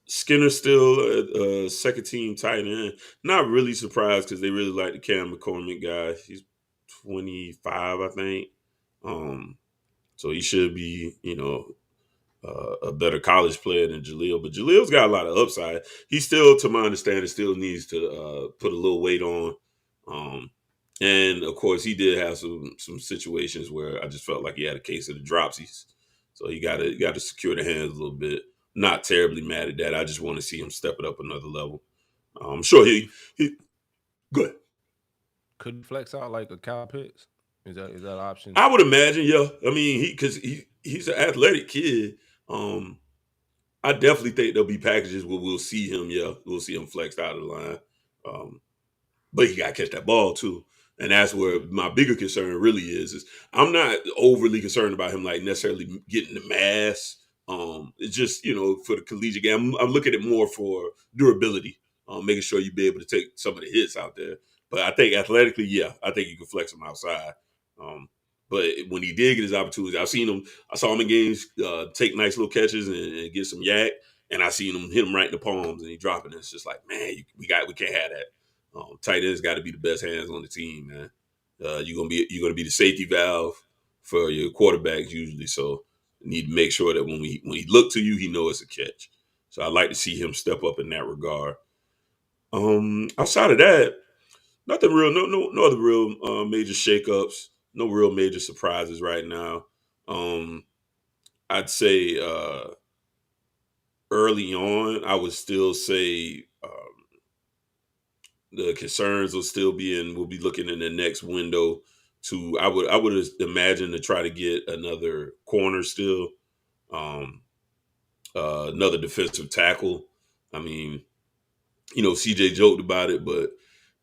Skinner still second team tight end. Not really surprised because they really like the Cam McCormick guy. He's 25, I think. So he should be, a better college player than Jaleel. But Jaleel's got a lot of upside. He still, to my understanding, still needs to put a little weight on. And of course, he did have some situations where I just felt like he had a case of the dropsies. So he got to secure the hands a little bit. Not terribly mad at that. I just want to see him step it up another level. I'm sure he good. Could flex out like a Kyle Pitts? Is that an option? I would imagine, yeah. I mean, he's an athletic kid. I definitely think there'll be packages where we'll see him. Yeah, we'll see him flexed out of the line. But he got to catch that ball too. And that's where my bigger concern really is I'm not overly concerned about him like necessarily getting the mass. It's just, for the collegiate game, I'm looking at it more for durability, making sure you be able to take some of the hits out there. But I think athletically, yeah, I think you can flex him outside. But when he did get his opportunity, I saw him in games take nice little catches and get some yak, and I seen him hit him right in the palms and he dropping it. It's just like, man, we can't have that. Tight end's got to be the best hands on the team, man. You're gonna be the safety valve for your quarterbacks usually. So you need to make sure that when he look to you, he knows it's a catch. So I'd like to see him step up in that regard. Outside of that, nothing real, no other real major shakeups, no real major surprises right now. I'd say early on, I would still say the concerns we'll be looking in the next window to I would imagine to try to get another corner still, another defensive tackle. I mean, CJ joked about it, but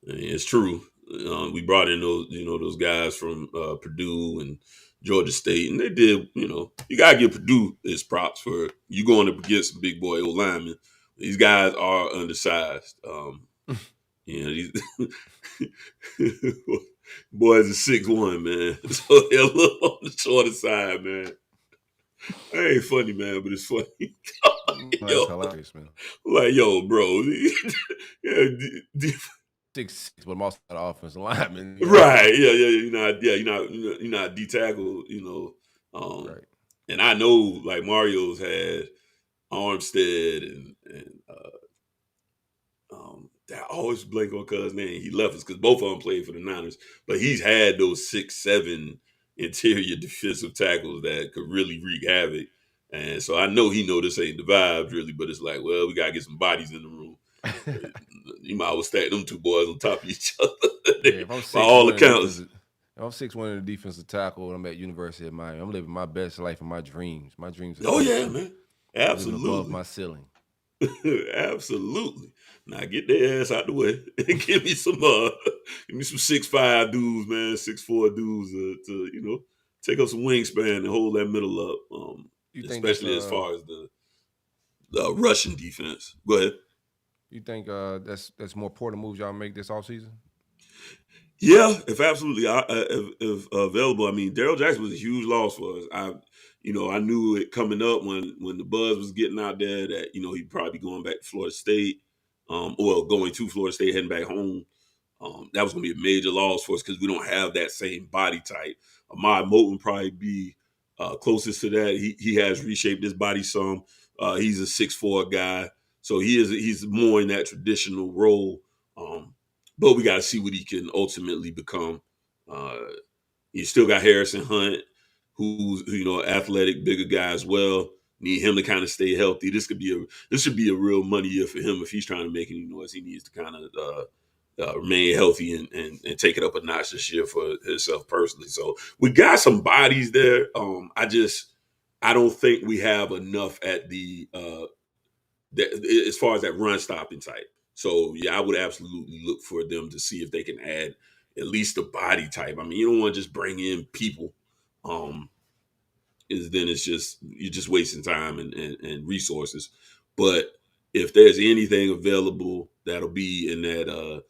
it's true. We brought in those guys from Purdue and Georgia State, and they did. You gotta give Purdue his props for you going up against some big boy old linemen. These guys are undersized. These boys are 6'1", man. So they're a little on the shorter side, man. That ain't funny, man, but it's funny. That's hilarious, man. Like, yo, bro. Yeah, 6'6", but I'm also not an offensive lineman. Right. Yeah. You're not D tackle, Right. And I know like Mario's had Armstead and I always blank on cuz name. He left us because both of them played for the Niners, but he's had those 6'7" interior defensive tackles that could really wreak havoc. And so I know he know this ain't the vibes really, but it's like, well, we gotta get some bodies in the room. You might as well stack them two boys on top of each other. By all accounts. If I'm 6'1" in the defensive tackle and I'm at University of Miami, I'm living my best life and my dreams. My dreams are man. Absolutely. above my ceiling. Absolutely. Now get their ass out the way and give me some 6'5" dudes, man, 6'4" dudes to take up some wingspan and hold that middle up. Especially as far as the Russian defense. Go ahead. You think that's more important moves y'all make this offseason? Yeah, if absolutely if available. I mean, Daryl Jackson was a huge loss for us. I knew it coming up when the buzz was getting out there that he'd probably be going back to Florida State, or going to Florida State, heading back home. That was going to be a major loss for us because we don't have that same body type. Ahmad Moten probably be closest to that. He has reshaped his body some. He's a 6'4" guy, so he's more in that traditional role. But we got to see what he can ultimately become. You still got Harrison Hunt, who's athletic, bigger guy as well. Need him to kind of stay healthy. This should be a real money year for him if he's trying to make any noise. He needs to kind of remain healthy and take it up a notch this year for himself personally. So we got some bodies there. I don't think we have enough at the as far as that run stopping type. So yeah, I would absolutely look for them to see if they can add at least a body type. I mean, you don't want to just bring in people. Then you're just wasting time and resources. But if there's anything available that'll be in that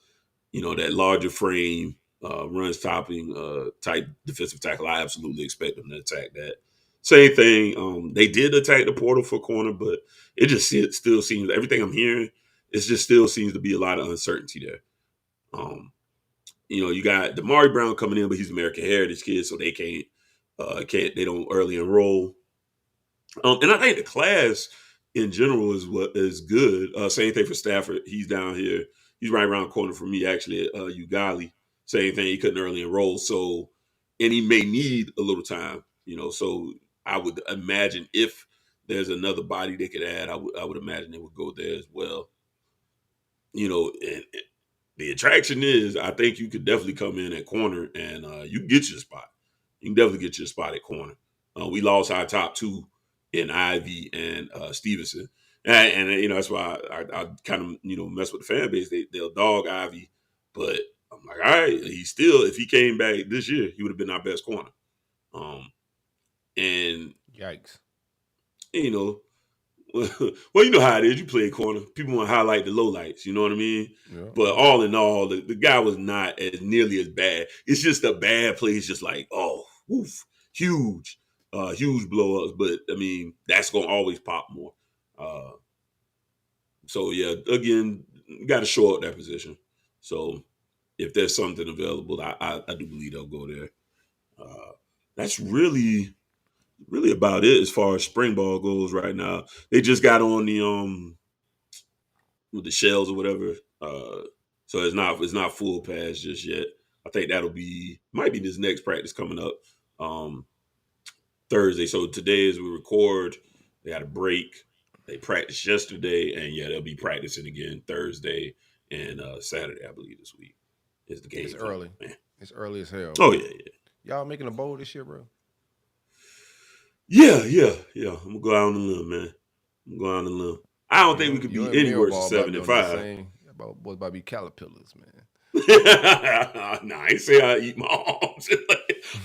that larger frame run stopping type defensive tackle, I absolutely expect them to attack that. Same thing. They did attack the portal for corner, but it still seems, everything I'm hearing, still seems to be a lot of uncertainty there. You got Damari Brown coming in, but he's American Heritage kid, so they they don't early enroll. And I think the class in general is good. Same thing for Stafford. He's down here. He's right around the corner from me, actually, at Ugali. Same thing. He couldn't early enroll. So, and he may need a little time, so I would imagine if there's another body they could add, I would imagine they would go there as well. And the attraction is, I think you could definitely come in at corner and you can get your spot. You can definitely get your spot at corner. We lost our top two in Ivy and Stevenson. And that's why I kind of, mess with the fan base. They'll dog Ivy, but I'm like, all right, if he came back this year, he would have been our best corner. And yikes. Well, you know how it is. You play corner. People want to highlight the lowlights. You know what I mean? Yeah. But all in all, the guy was not nearly as bad. It's just a bad play. It's just like, huge blow ups. But I mean, that's gonna always pop more. So yeah, again, got to shore up that position. So if there's something available, I do believe they'll go there. That's really about it as far as spring ball goes right now. They just got on the with the shells or whatever. So it's not full pass just yet. I think might be this next practice coming up Thursday. So today as we record, they had a break. They practiced yesterday, and yeah, they'll be practicing again Thursday and Saturday, I believe, this week. Is the game. It's early. Man. It's early as hell. Oh yeah. Y'all making a bowl this year, bro? Yeah. I'm gonna go out on a limb, man. I don't think we could be any worse than 7-5. About to be caterpillars, man. Nah, I ain't say I eat my arms.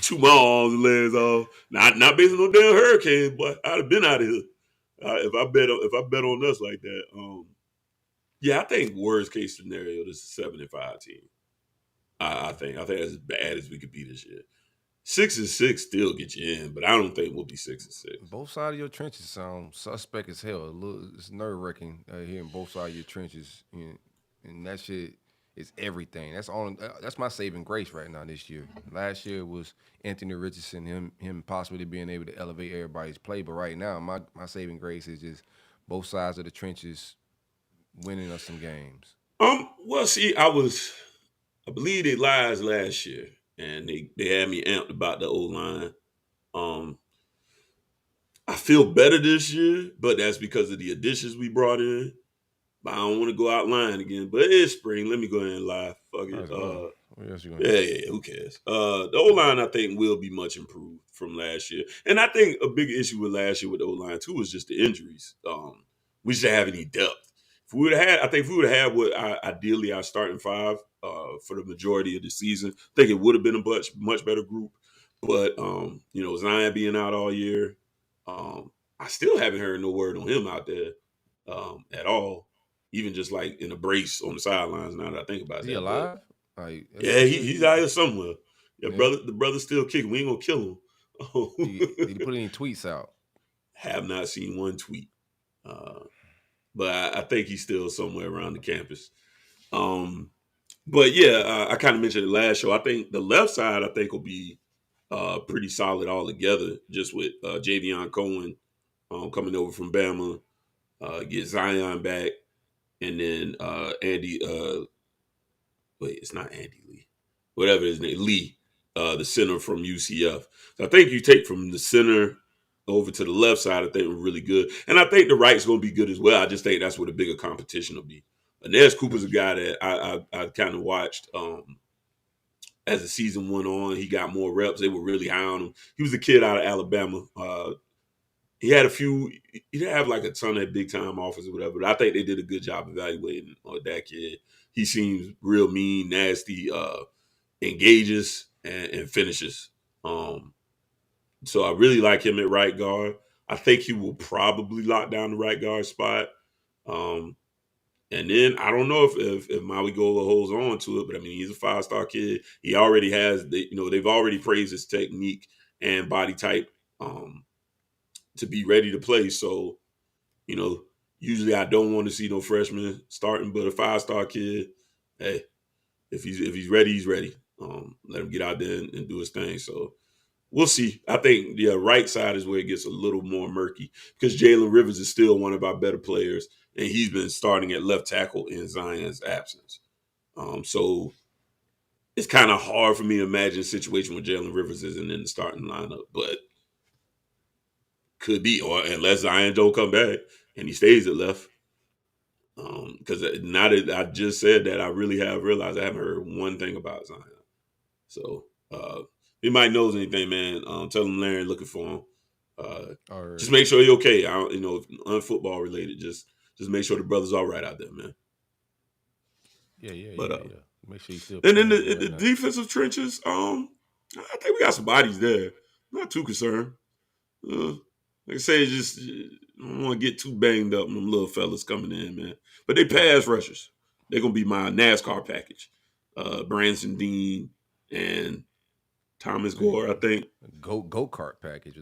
Chew my arms and legs off. Not based on no damn hurricane, but I'd have been out of here if I bet on us like that. Yeah, I think worst case scenario, this is 7-5 team. I think that's as bad as we could be this year. 6-6 still get you in, but I don't think we'll be 6-6. Both sides of your trenches sound suspect as hell. It's nerve wracking hearing both sides of your trenches, and that shit is everything. That's my saving grace right now this year. Last year was Anthony Richardson, him possibly being able to elevate everybody's play, but right now my saving grace is just both sides of the trenches winning us some games. Well, see, I believe they lies last year. And they had me amped about the O-line. I feel better this year, but that's because of the additions we brought in. But I don't want to go out lying again. But it is spring. Let me go ahead and lie. Fuck it. Yeah, who cares? The O-line, I think, will be much improved from last year. And I think a big issue with last year with the O-line, too, was just the injuries. We just didn't have any depth. If we would have had what ideally our starting five for the majority of the season, I think it would have been a much better group. But Zion being out all year, I still haven't heard no word on him out there at all. Even just like in a brace on the sidelines. Now that I think about it, is he alive? Yeah, he's out here somewhere. Yeah, brother, the brother's still kicking. We ain't gonna kill him. Did he put any tweets out? Have not seen one tweet. But I think he's still somewhere around the campus. But yeah, I kind of mentioned it last show. I think the left side, will be pretty solid altogether, just with Javion Cohen coming over from Bama, get Zion back, and then Andy. It's not Andy Lee, whatever his name, Lee, the center from UCF. So I think you take from the center over to the left side, I think were really good. And I think the right's going to be good as well. I just think that's where the bigger competition will be. Inez Cooper's a guy that I kind of watched as the season went on. He got more reps. They were really high on him. He was a kid out of Alabama. He had he didn't have like a ton of big time offers or whatever, but I think they did a good job evaluating that kid. He seems real mean, nasty, engages and finishes. So I really like him at right guard. I think he will probably lock down the right guard spot. And then I don't know if Maui Gola holds on to it, but I mean, he's a 5-star kid. He already has, they've already praised his technique and body type to be ready to play. So, usually I don't want to see no freshman starting, but a 5-star kid, hey, if he's ready, he's ready. Let him get out there and do his thing. So we'll see. I think the right side is where it gets a little more murky because Jalen Rivers is still one of our better players, and he's been starting at left tackle in Zion's absence. So it's kind of hard for me to imagine a situation where Jalen Rivers isn't in the starting lineup, but could be, or unless Zion don't come back and he stays at left. Because now that I just said that, I really have realized I haven't heard one thing about Zion. So if anybody knows anything, man, tell him Larry looking for him. Right. Just make sure he's okay. Unfootball related, just make sure the brother's all right out there, man. Yeah. Make sure he's still. And then the defensive trenches, I think we got some bodies there. Not too concerned. Like I say, just I don't want to get too banged up on them little fellas coming in, man. But they pass rushers. They're going to be my NASCAR package. Branson Dean and Thomas Gore, I think. Go-kart package.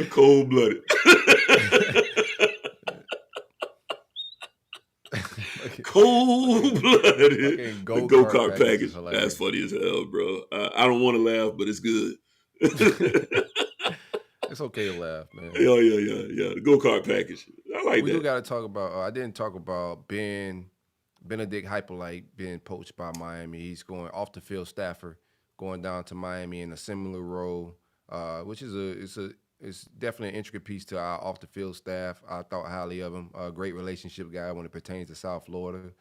Cold-blooded. Cold-blooded. Go-kart package. That's funny as hell, bro. I don't want to laugh, but it's good. It's okay to laugh, man. Yeah. The go-kart package. I like that. We do got to talk about, I didn't talk about Benedict Hypolite being poached by Miami. He's going off the field staffer, going down to Miami in a similar role, which is it's definitely an intricate piece to our off the field staff. I thought highly of him. A great relationship guy when it pertains to South Florida.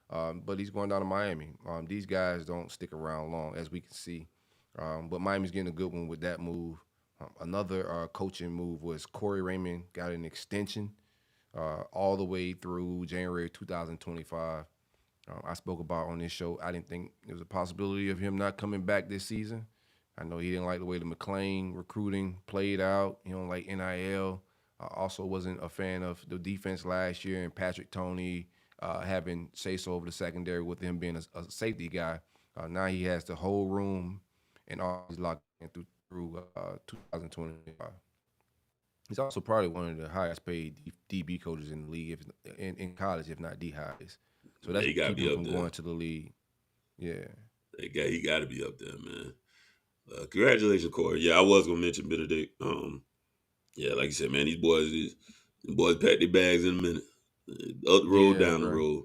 But he's going down to Miami. These guys don't stick around long, as we can see. But Miami's getting a good one with that move. Another coaching move was Corey Raymond got an extension all the way through January 2025. I spoke about on this show, I didn't think there was a possibility of him not coming back this season. I know he didn't like the way the McLean recruiting played out. He don't like NIL. Also wasn't a fan of the defense last year and Patrick Toney having say-so over the secondary with him being a safety guy. Now he has the whole room and all he's locked in through 2025. He's also probably one of the highest paid DB coaches in the league, in college, if not the highest. So that's keeping him from going to the league. Yeah. He got to be up there, man. Congratulations, Corey. Yeah, I was going to mention Benedict. Yeah, like you said, man, these boys pack their bags in a minute. Up the road, down the road.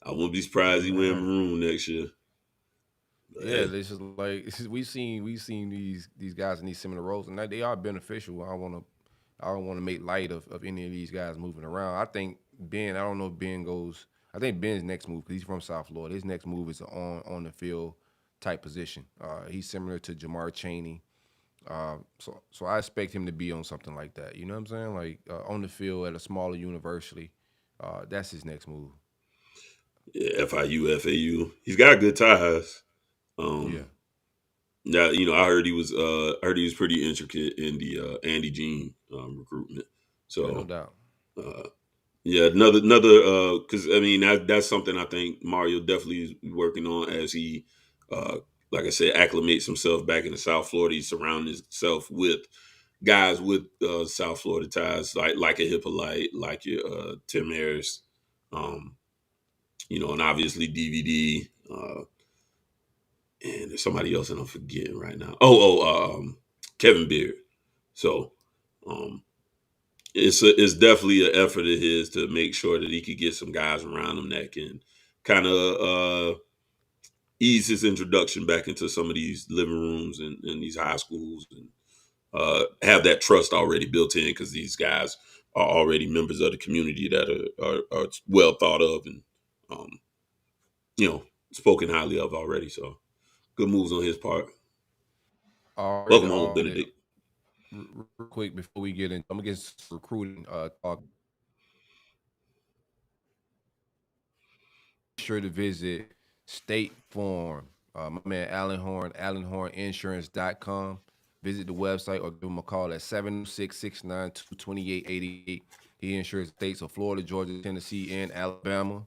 I won't be surprised he wear maroon next year. Yeah, this is like we've seen these guys in these similar roles, and they are beneficial. I don't want to make light of any of these guys moving around. I think Ben. I don't know if Ben goes. I think Ben's next move, because he's from South Florida, his next move is on the field type position. He's similar to Jamar Chaney. So I expect him to be on something like that. You know what I'm saying? Like on the field at a smaller university. That's his next move. Yeah, FIU, FAU. He's got good ties. Yeah. Now, I heard he was pretty intricate in the Andy Jean recruitment. So yeah, no doubt. Yeah, another because I mean that's something I think Mario definitely is working on as he, like I said, acclimates himself back into South Florida. He surrounds himself with guys with South Florida ties, like a Hippolyte, like your Tim Harris, and obviously DVD, and there's somebody else that I'm forgetting right now. Kevin Beard. So, it's definitely an effort of his to make sure that he could get some guys around him that can kind of ease his introduction back into some of these living rooms and these high schools, and have that trust already built in, because these guys are already members of the community that are well thought of and spoken highly of already. So good moves on his part. Welcome home, Benedict. Real quick before we get in, I'm gonna get recruiting talk. Be sure to visit State Farm. My man Alan Horne, AlanHorneInsurance.com. Visit the website or give him a call at 706-692-2888. He insures states of Florida, Georgia, Tennessee, and Alabama.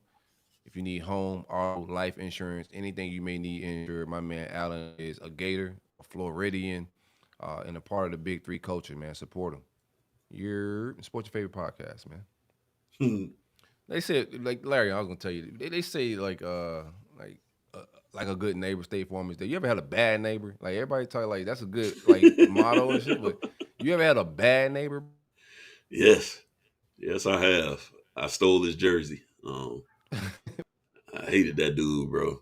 If you need home, auto, life insurance, anything you may need insured, my man Alan is a Gator, a Floridian, and a part of the Big Three culture, man. Support him. Support your favorite podcast, man. They said, like Larry, I was gonna tell you, they say like a good neighbor, State Farm is there. You ever had a bad neighbor? Like everybody talk like that's a good like motto and shit, but you ever had a bad neighbor? Yes, I have. I stole his jersey. I hated that dude, bro.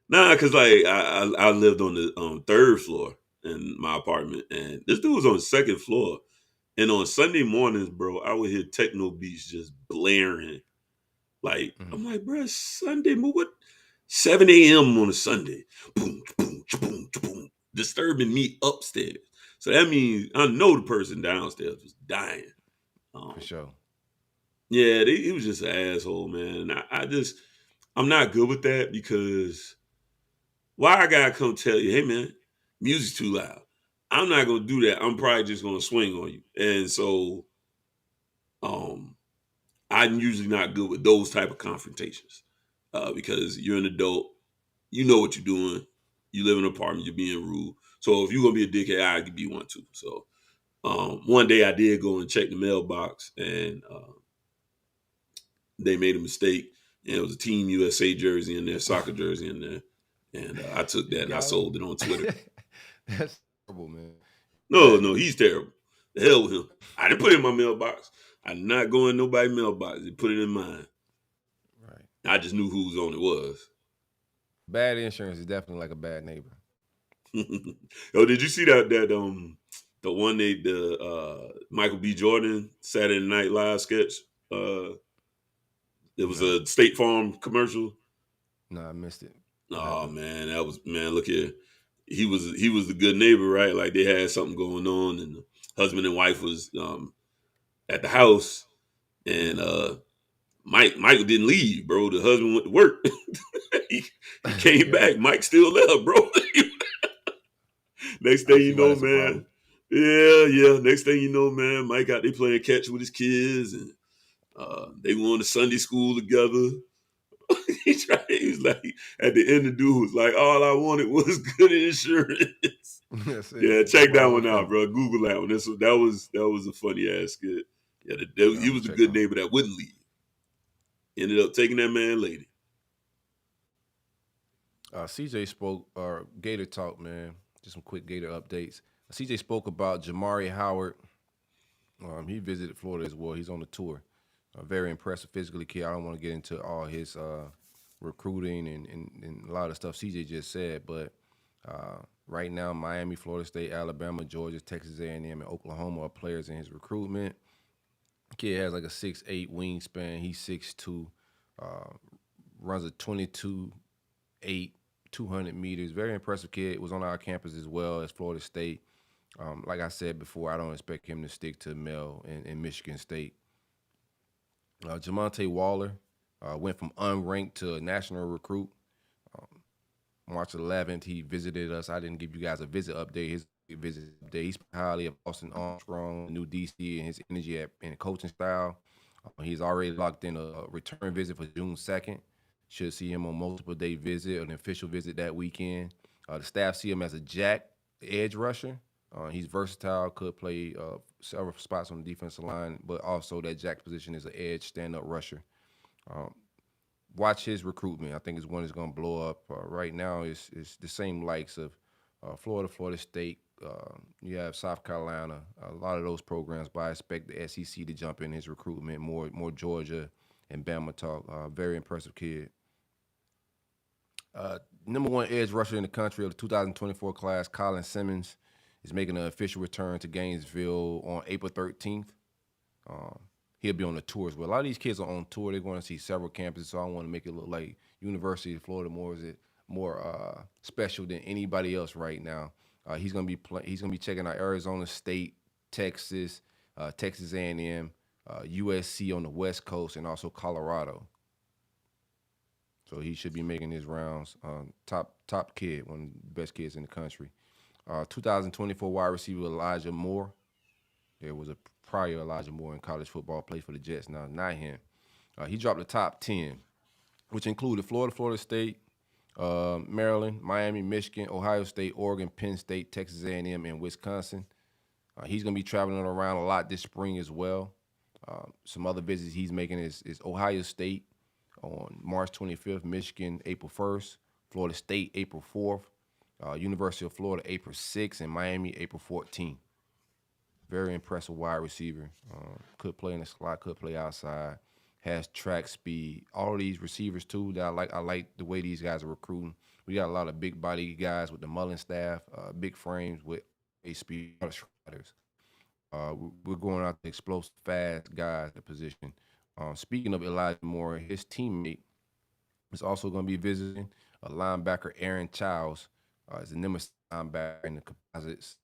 Nah, cause like I lived on the third floor in my apartment, and this dude was on the second floor. And on Sunday mornings, bro, I would hear techno beats just blaring. Like I'm like, bro, Sunday, what? 7 a.m. on a Sunday, boom, boom, boom, boom, disturbing me upstairs. So that means I know the person downstairs was dying. For sure. Yeah, he was just an asshole, man. I'm not good with that, because why I gotta come tell you, hey man, music's too loud. I'm not gonna do that. I'm probably just gonna swing on you. And so I'm usually not good with those type of confrontations. Because you're an adult, you know what you're doing. You live in an apartment, you're being rude. So if you're gonna be a dickhead, I could be one too. So one day I did go and check the mailbox, and they made a mistake, and it was a Team USA jersey in there, soccer jersey in there, and I took that and I sold it on Twitter. That's terrible, man. No, he's terrible. The hell with him. I didn't put it in my mailbox. I did not go in nobody's mailbox. They put it in mine. Right. I just knew whose on it was. Bad insurance is definitely like a bad neighbor. Yo, did you see that the one Michael B. Jordan Saturday Night Live sketch? It was a State Farm commercial. No, I missed it. Oh man, look here. He was the good neighbor, right? Like they had something going on, and the husband and wife was at the house, and Michael didn't leave, bro. The husband went to work. he came back. Mike still there, bro. Next thing you know, man. Yeah. Next thing you know, man, Mike out there playing catch with his kids, and they went to Sunday school together. He was like, at the end, the dude was like, all I wanted was good insurance. Yeah, check that one out, bro. Google that one. That was a funny ass skit. Yeah, he was a good neighbor that wouldn't leave. Ended up taking that man lady. CJ spoke, or Gator Talk, man. Just some quick Gator updates. CJ spoke about Jamari Howard. He visited Florida as well. He's on the tour. Very impressive physically kid. I don't want to get into all his recruiting and a lot of stuff CJ just said, but right now, Miami, Florida State, Alabama, Georgia, Texas A&M, and Oklahoma are players in his recruitment. Kid has like a 6'8" wingspan. He's 6'2", runs a 22.8, 200 meters. Very impressive kid. Was on our campus as well as Florida State. Like I said before, I don't expect him to stick to Mel in Michigan State. Jamonte Waller went from unranked to a national recruit. March 11th, he visited us. I didn't give you guys a visit update. His visit update, he spoke highly of Austin Armstrong, new DC, and his energy and coaching style. He's already locked in a return visit for June 2nd. Should see him on multiple day visit, an official visit that weekend. The staff see him as a jack edge rusher. He's versatile, could play several spots on the defensive line, but also that jack position is an edge stand-up rusher. Watch his recruitment. I think it's one that's going to blow up. Right now, it's the same likes of Florida, Florida State. You have South Carolina, a lot of those programs, but I expect the SEC to jump in his recruitment, more Georgia and Bama talk. Very impressive kid. number one edge rusher in the country of the 2024 class, Colin Simmons, is making an official return to Gainesville on April 13th. He'll be on the tour as well. A lot of these kids are on tour. They're going to see several campuses, so I want to make it look like University of Florida more special than anybody else right now. He's going to be checking out Arizona State, Texas, Texas A&M, USC on the West Coast, and also Colorado. So he should be making his rounds. Top kid, one of the best kids in the country. 2024 wide receiver Elijah Moore. There was a prior Elijah Moore in college football, played for the Jets. Now, not him. He dropped the top 10, which included Florida State, Maryland, Miami, Michigan, Ohio State, Oregon, Penn State, Texas A&M, and Wisconsin. He's going to be traveling around a lot this spring as well. Some other visits he's making is Ohio State on March 25th, Michigan April 1st, Florida State April 4th, University of Florida April 6th, and Miami April 14th. Very impressive wide receiver. Could play in the slot, could play outside, has track speed. All of these receivers too that I like the way these guys are recruiting. We got a lot of big body guys with the Mullen staff, big frames with a speed, a lot of shredders. We're going out to explosive, fast guys at the position. Speaking of Elijah Moore, his teammate is also going to be visiting linebacker Aaron Childs. Is the nemesis linebacker in the composites.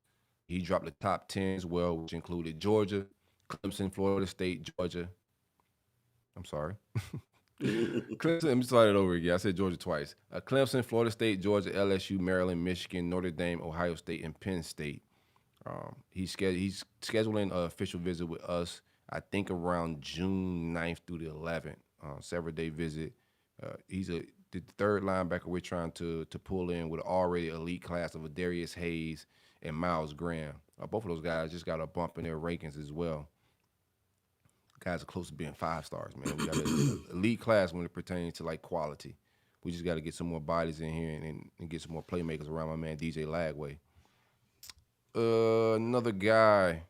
He dropped the top 10 as well, which included Georgia, Clemson, Florida State, Georgia. I'm sorry. Clemson, let me start it over again. I said Georgia twice. Clemson, Florida State, Georgia, LSU, Maryland, Michigan, Notre Dame, Ohio State, and Penn State. He's scheduling an official visit with us, I think around June 9th through the 11th, several-day visit. He's the third linebacker we're trying to pull in with an already elite class of Darius Hayes and Miles Graham. Both of those guys just got a bump in their rankings as well. Guys are close to being 5 stars, man. We got an elite class when it pertains to, like, quality. We just got to get some more bodies in here and get some more playmakers around my man DJ Lagway. Another guy,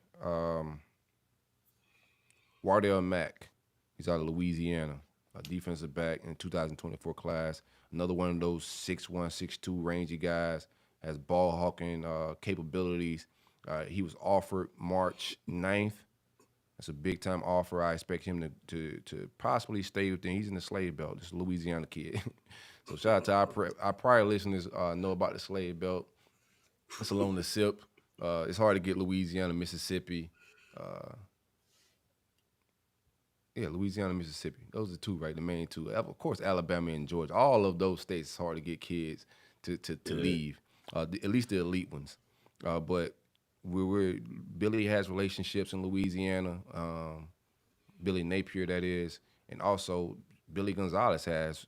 Wardell Mack. He's out of Louisiana, a defensive back in the 2024 class. Another one of those 6'1", 6'2", rangy guys, has ball hawking capabilities. He was offered March 9th. That's a big-time offer. I expect him to possibly stay with them. He's in the Slave Belt. This is a Louisiana kid. So shout out to our prior listeners know about the Slave Belt. It's along the SIP. It's hard to get Louisiana, Mississippi. Louisiana, Mississippi. Those are two, right? The main two. Of course, Alabama and Georgia. All of those states, it's hard to get kids to leave, at least the elite ones. But Billy has relationships in Louisiana. Billy Napier, that is. And also, Billy Gonzalez has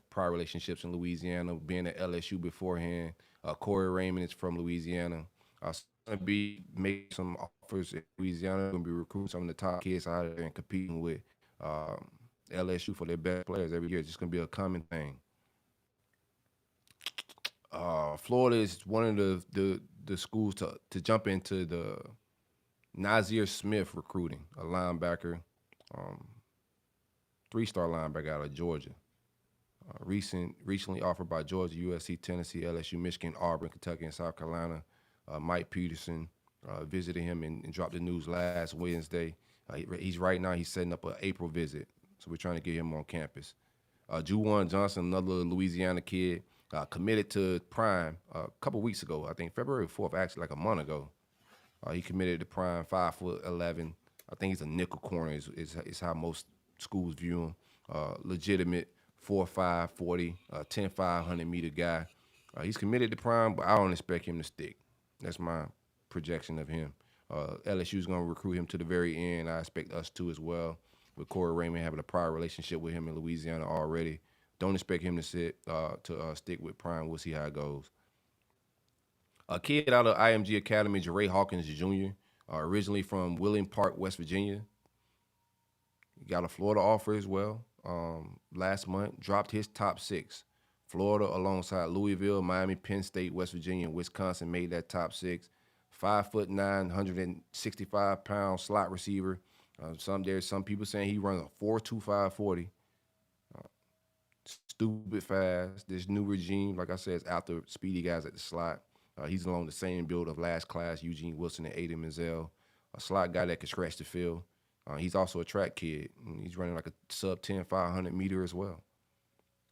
prior relationships in Louisiana, being at LSU beforehand. Corey Raymond is from Louisiana. Going to be making some offers in Louisiana. Going to be recruiting some of the top kids out there and competing with LSU for their best players every year. It's just going to be a common thing. Florida is one of the schools to jump into the Nazir Smith recruiting, a linebacker, 3-star linebacker out of Georgia. Recently offered by Georgia, USC, Tennessee, LSU, Michigan, Auburn, Kentucky, and South Carolina. Mike Peterson visited him and dropped the news last Wednesday. He's setting up an April visit, so we're trying to get him on campus. Juwan Johnson, another Louisiana kid, committed to Prime a couple weeks ago. I think February 4th, actually like a month ago. He committed to Prime, 5'11". I think he's a nickel corner is how most schools view him. Legitimate 4'5", 40, 10'5", 100-meter guy. He's committed to Prime, but I don't expect him to stick. That's my projection of him. LSU's going to recruit him to the very end. I expect us to as well, with Corey Raymond having a prior relationship with him in Louisiana already. Don't expect him to stick with Prime. We'll see how it goes. A kid out of IMG Academy, Jeray Hawkins Jr., originally from William Park, West Virginia. He got a Florida offer as well. Last month, dropped his top 6. Florida alongside Louisville, Miami, Penn State, West Virginia, and Wisconsin made that top 6. 5'9", 165-pound slot receiver. Some people saying he runs a 4.25 40. stupid fast. This new regime, like I said, is after speedy guys at the slot. He's along the same build of last class, Eugene Wilson and Aiden Menzel, a slot guy that can scratch the field. He's also a track kid. He's running like a sub 10, 500 meter as well.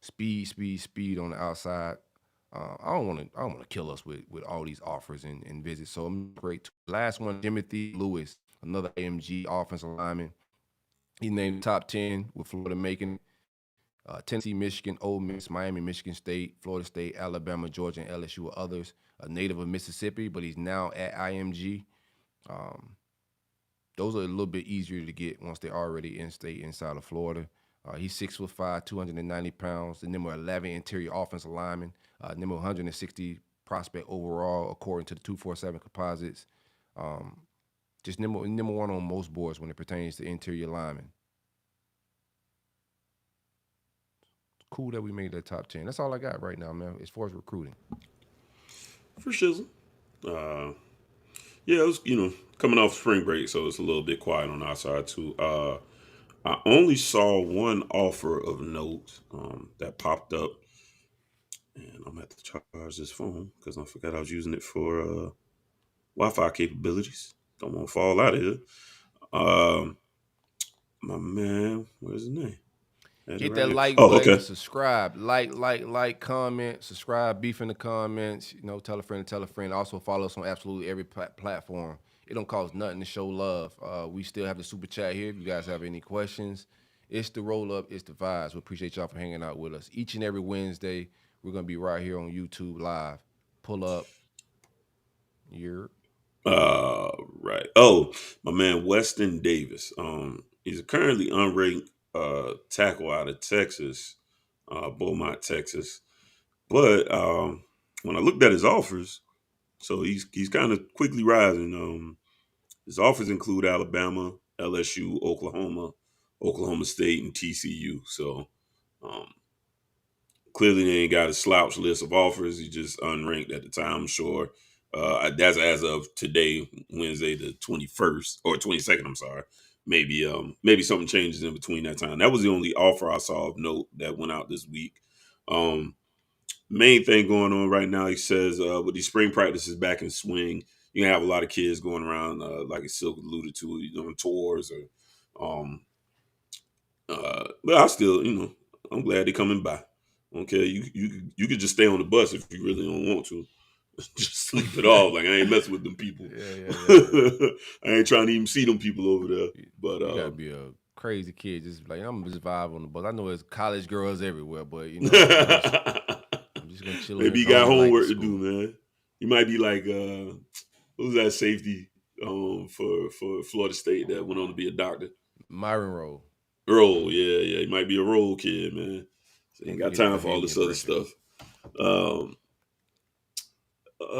Speed on the outside. I don't want to kill us with all these offers and visits. So I'm great. Last one, Timothy Lewis, another AMG offensive lineman. He named top 10 with Florida making Tennessee, Michigan, Ole Miss, Miami, Michigan State, Florida State, Alabama, Georgia, and LSU with others. A native of Mississippi, but he's now at IMG. Those are a little bit easier to get once they're already in state inside of Florida. He's 6'5", 290 pounds, the number 11 interior offensive lineman, number 160 prospect overall, according to the 247 composites. Just number one on most boards when it pertains to interior linemen. Cool that we made that top 10. That's all I got right now, man, as far as recruiting. For shizzle. Yeah, it was, coming off spring break, so it's a little bit quiet on our side, too. I only saw one offer of note that popped up, and I'm going to have to charge this phone because I forgot I was using it for Wi-Fi capabilities. Don't want to fall out of here. My man, where's his name? Hit that like button, subscribe, like, comment, subscribe, beef in the comments, tell a friend. Also follow us on absolutely every platform. It don't cost nothing to show love. We still have the super chat here if you guys have any questions. It's the roll up, it's the vibes. We appreciate y'all for hanging out with us. Each and every Wednesday, we're going to be right here on YouTube live. Pull up. Right. Oh, my man, Weston Davis. He's a currently unranked tackle out of Texas, Beaumont, Texas. But when I looked at his offers, so he's kind of quickly rising. His offers include Alabama, LSU, Oklahoma State, and TCU. So clearly they ain't got a slouch list of offers. He's just unranked at the time, I'm sure. That's as of today, Wednesday the 21st or 22nd. I'm sorry. Maybe something changes in between that time. That was the only offer I saw of note that went out this week. Main thing going on right now, he says, with these spring practices back in swing, you're gonna have a lot of kids going around, like Silk alluded to, on tours or, but I still, I'm glad they're coming by. Okay, you could just stay on the bus if you really don't want to. Just sleep it off. Like I ain't messing with them people. Yeah. I ain't trying to even see them people over there. But you gotta be a crazy kid. Just like I'm just vibe on the bus. I know there's college girls everywhere, but I'm just gonna chill. Maybe you got homework to do, man. You might be like who's that safety for Florida State that went on to be a doctor? Myron Rowe. Yeah. He might be a Rowe kid, man. So ain't got time for all this other stuff.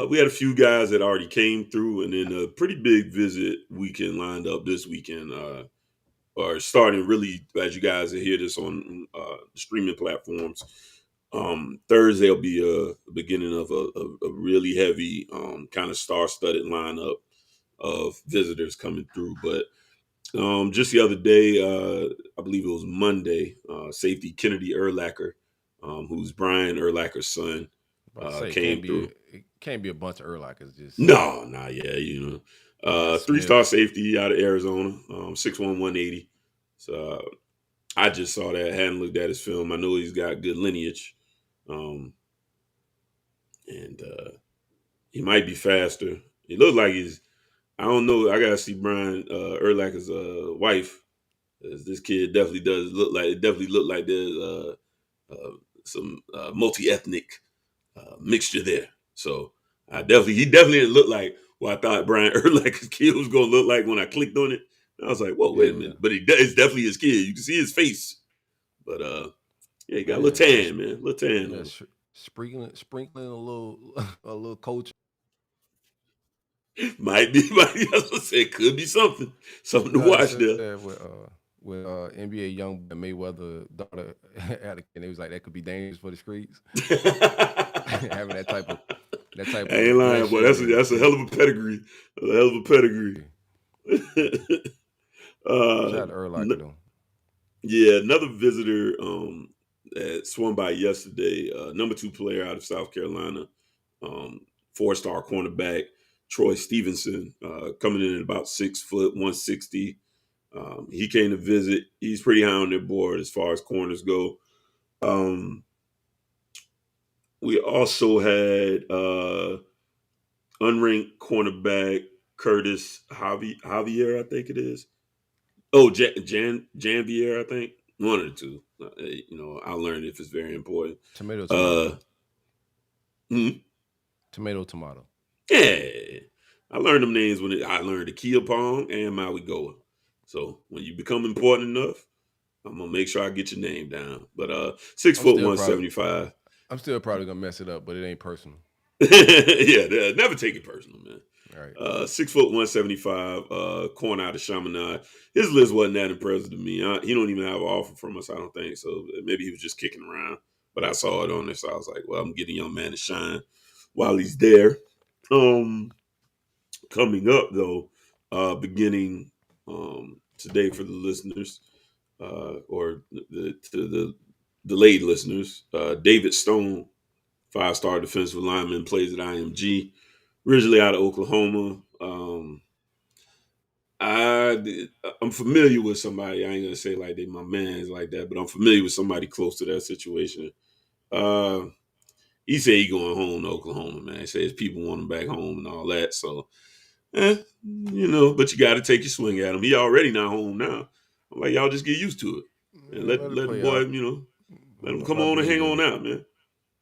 We had a few guys that already came through, and then a pretty big visit weekend lined up this weekend. Or starting really, as you guys hear this on the streaming platforms. Thursday will be the beginning of a really heavy kind of star-studded lineup of visitors coming through. But just the other day, I believe it was Monday, safety Kennedy Urlacher, who's Brian Urlacher's son, came through. It can't be a bunch of Urlachers. Just yeah, 3-star safety out of Arizona, 6'1", 180. So I just saw that. Hadn't looked at his film. I know he's got good lineage, and he might be faster. He looked like he's. I don't know. I gotta see Brian Urlacher's wife. This kid definitely does look like. It definitely looked like there's some multi-ethnic mixture there. So he definitely didn't look like what I thought Brian Urlacher's kid was gonna look like when I clicked on it. And I was like, whoa, wait a minute. But it's definitely his kid. You can see his face. But he got a little tan, man. A little tan. Yeah, sprinkling a little culture. Might be. It could be something to watch there. With NBA young Mayweather daughter had a kid, it was like that could be dangerous for the streets. Having that type of. I ain't lying, boy. That's a hell of a pedigree. Shout out to Urlacher, though. Yeah, another visitor that swung by yesterday. Number 2 player out of South Carolina, 4-star cornerback Troy Stevenson, coming in at about 6 foot, 160. He came to visit. He's pretty high on their board as far as corners go. We also had unranked cornerback Curtis Javier, I think it is. Oh, Janvier, I think. One of the two. I'll learn if it's very important. Tomato. Tomato. Yeah. I learned them names when I learned Akia Pong and Maui Goa. So when you become important enough, I'm gonna make sure I get your name down. But 6 foot 175. I'm still probably gonna mess it up, but it ain't personal. Yeah, never take it personal, man. All right. 6 foot 175, corner out of Chaminade. His list wasn't that impressive to me. He don't even have an offer from us, I don't think. So maybe he was just kicking around. But I saw it on there, so I was like, well, I'm getting a young man to shine while he's there. Coming up though, beginning today for the listeners, or the delayed listeners, David Stone, 5-star defensive lineman, plays at IMG, originally out of Oklahoma. I'm familiar with somebody. I ain't gonna say like they my man's like that, but I'm familiar with somebody close to that situation. He said he going home to Oklahoma, man. He says people want him back home and all that. So, but you got to take your swing at him. He already not home now. I'm like, y'all just get used to it and let the boy, let him come on and hang on out, man.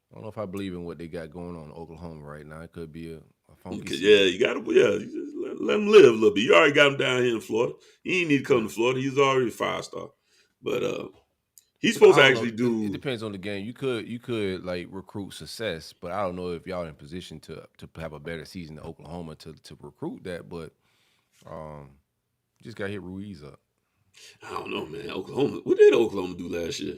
I don't know if I believe in what they got going on in Oklahoma right now. It could be a funky. Yeah, you got to, let him live a little bit. You already got him down here in Florida. He ain't need to come to Florida. He's already a 5-star. But he's supposed to actually do. It depends on the game. You could like recruit success, but I don't know if y'all in position to have a better season in Oklahoma to recruit that. But just got to hit Ruiz up. I don't know, man. Oklahoma. What did Oklahoma do last year?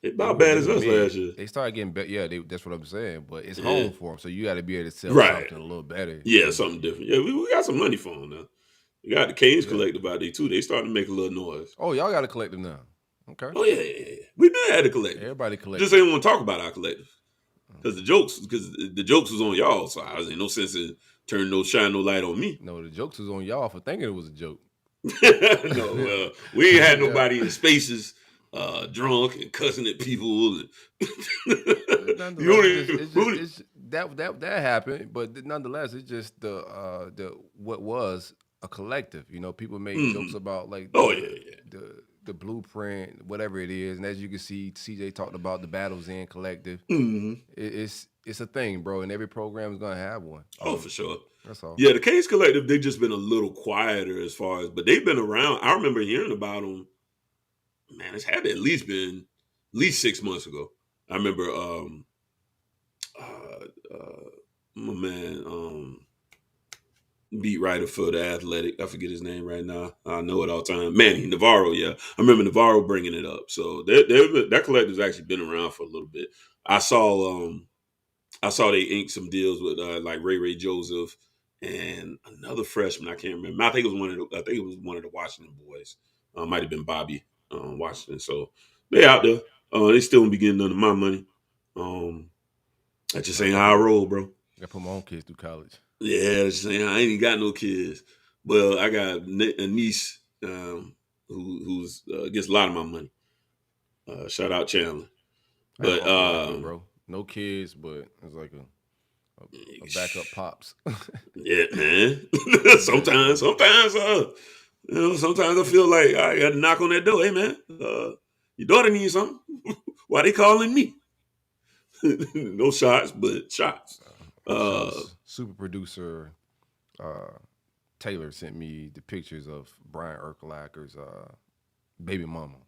They about bad as us last year. They started getting better. Yeah, that's what I'm saying. But it's home for them, so you got to be able to sell something a little better. Yeah, something different. Yeah, we got some money for them now. We got the Canes collective out there too. They starting to make a little noise. Oh, y'all got a collective now. Okay. Oh yeah. We been had a collective. Everybody collective. Just ain't want to talk about our collective because the jokes was on y'all. So I was in no sense in turning shine no light on me. No, the jokes was on y'all for thinking it was a joke. No, we ain't had nobody in spaces drunk and cussing at people. That happened, but nonetheless, it's just the what was a collective. People make jokes about like the blueprint, whatever it is, and as you can see, CJ talked about the Battles In collective. It's a thing, bro, and every program is gonna have one. Oh, for sure. That's all. Yeah, the Canes collective, they've just been a little quieter as far as, but they've been around. I remember hearing about them. Man, it's had to at least 6 months ago. I remember my man, beat writer for The Athletic. I forget his name right now. I know it all the time. Manny Navarro, yeah. I remember Navarro bringing it up. So that collective's actually been around for a little bit. I saw they inked some deals with like Ray Joseph and another freshman. I can't remember. I think it was one of the Washington boys. Might have been Bobby Washington. So they out there. They still won't be getting none of my money. That just ain't how I roll, bro. I gotta put my own kids through college. Yeah, that's just I ain't even got no kids. Well, I got a niece who's gets a lot of my money. Shout out Chandler. But bro, no kids, but it's like a backup pops. Yeah, man. sometimes I feel like I got to knock on that door. Hey, man, your daughter needs something. Why they calling me? No shots, but shots. Super producer Taylor sent me the pictures of Brian Urkelacker's baby mama.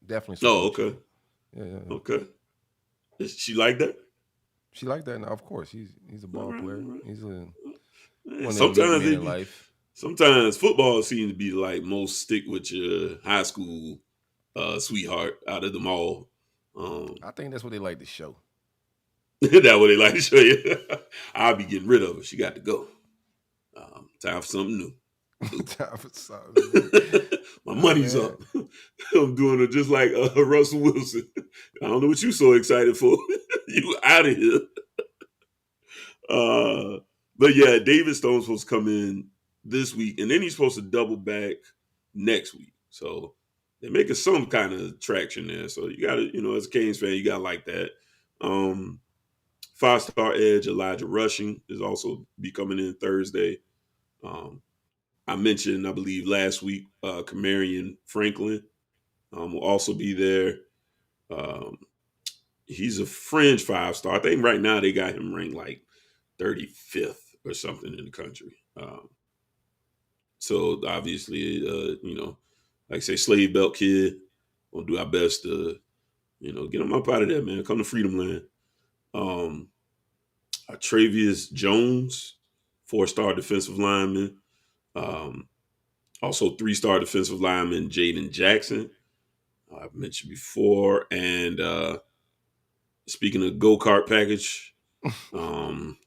Definitely. Oh, okay. Yeah. Okay. Is she like that? She like that now, of course. He's a ball player. Right. He's one sometimes in life. Sometimes football seems to be like most stick with your high school sweetheart out of them all. I think that's what they like to show. That's what they like to show you. I'll be getting rid of her. She got to go. Time for something new. Time for something. My money's man. up. I'm doing it just like Russell Wilson. I don't know what you so excited for. You out of here. But yeah, David Stone's supposed to come in this week, and then he's supposed to double back next week. So they're making some kind of traction there. So you got to, as a Canes fan, you got to like that. 5-star edge Elijah Rushing is also be coming in Thursday. I mentioned, I believe, last week, Kamarion Franklin will also be there. He's a fringe 5-star. I think right now they got him ranked like 35th or something in the country. So obviously, like I say, slave belt kid, we'll do our best to, get him up out of there, man. Come to Freedom Land. Travius Jones, 4-star defensive lineman. Also 3-star defensive lineman Jaden Jackson, I've mentioned before. And speaking of go-kart package, unranked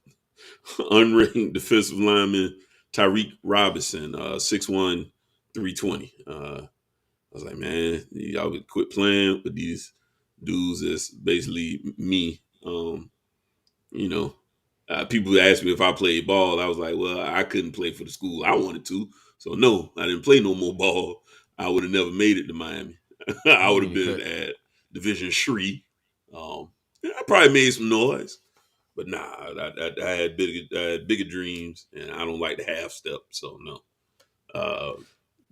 defensive lineman Tyreek Robinson, 6'1", 320. I was like, man, y'all would quit playing with these dudes that's basically me. People asked me if I played ball. I was like, well, I couldn't play for the school I wanted to. So, no, I didn't play no more ball. I would have never made it to Miami. I would have been at Division III. I probably made some noise. But nah, I had bigger dreams, and I don't like the half step. So, no.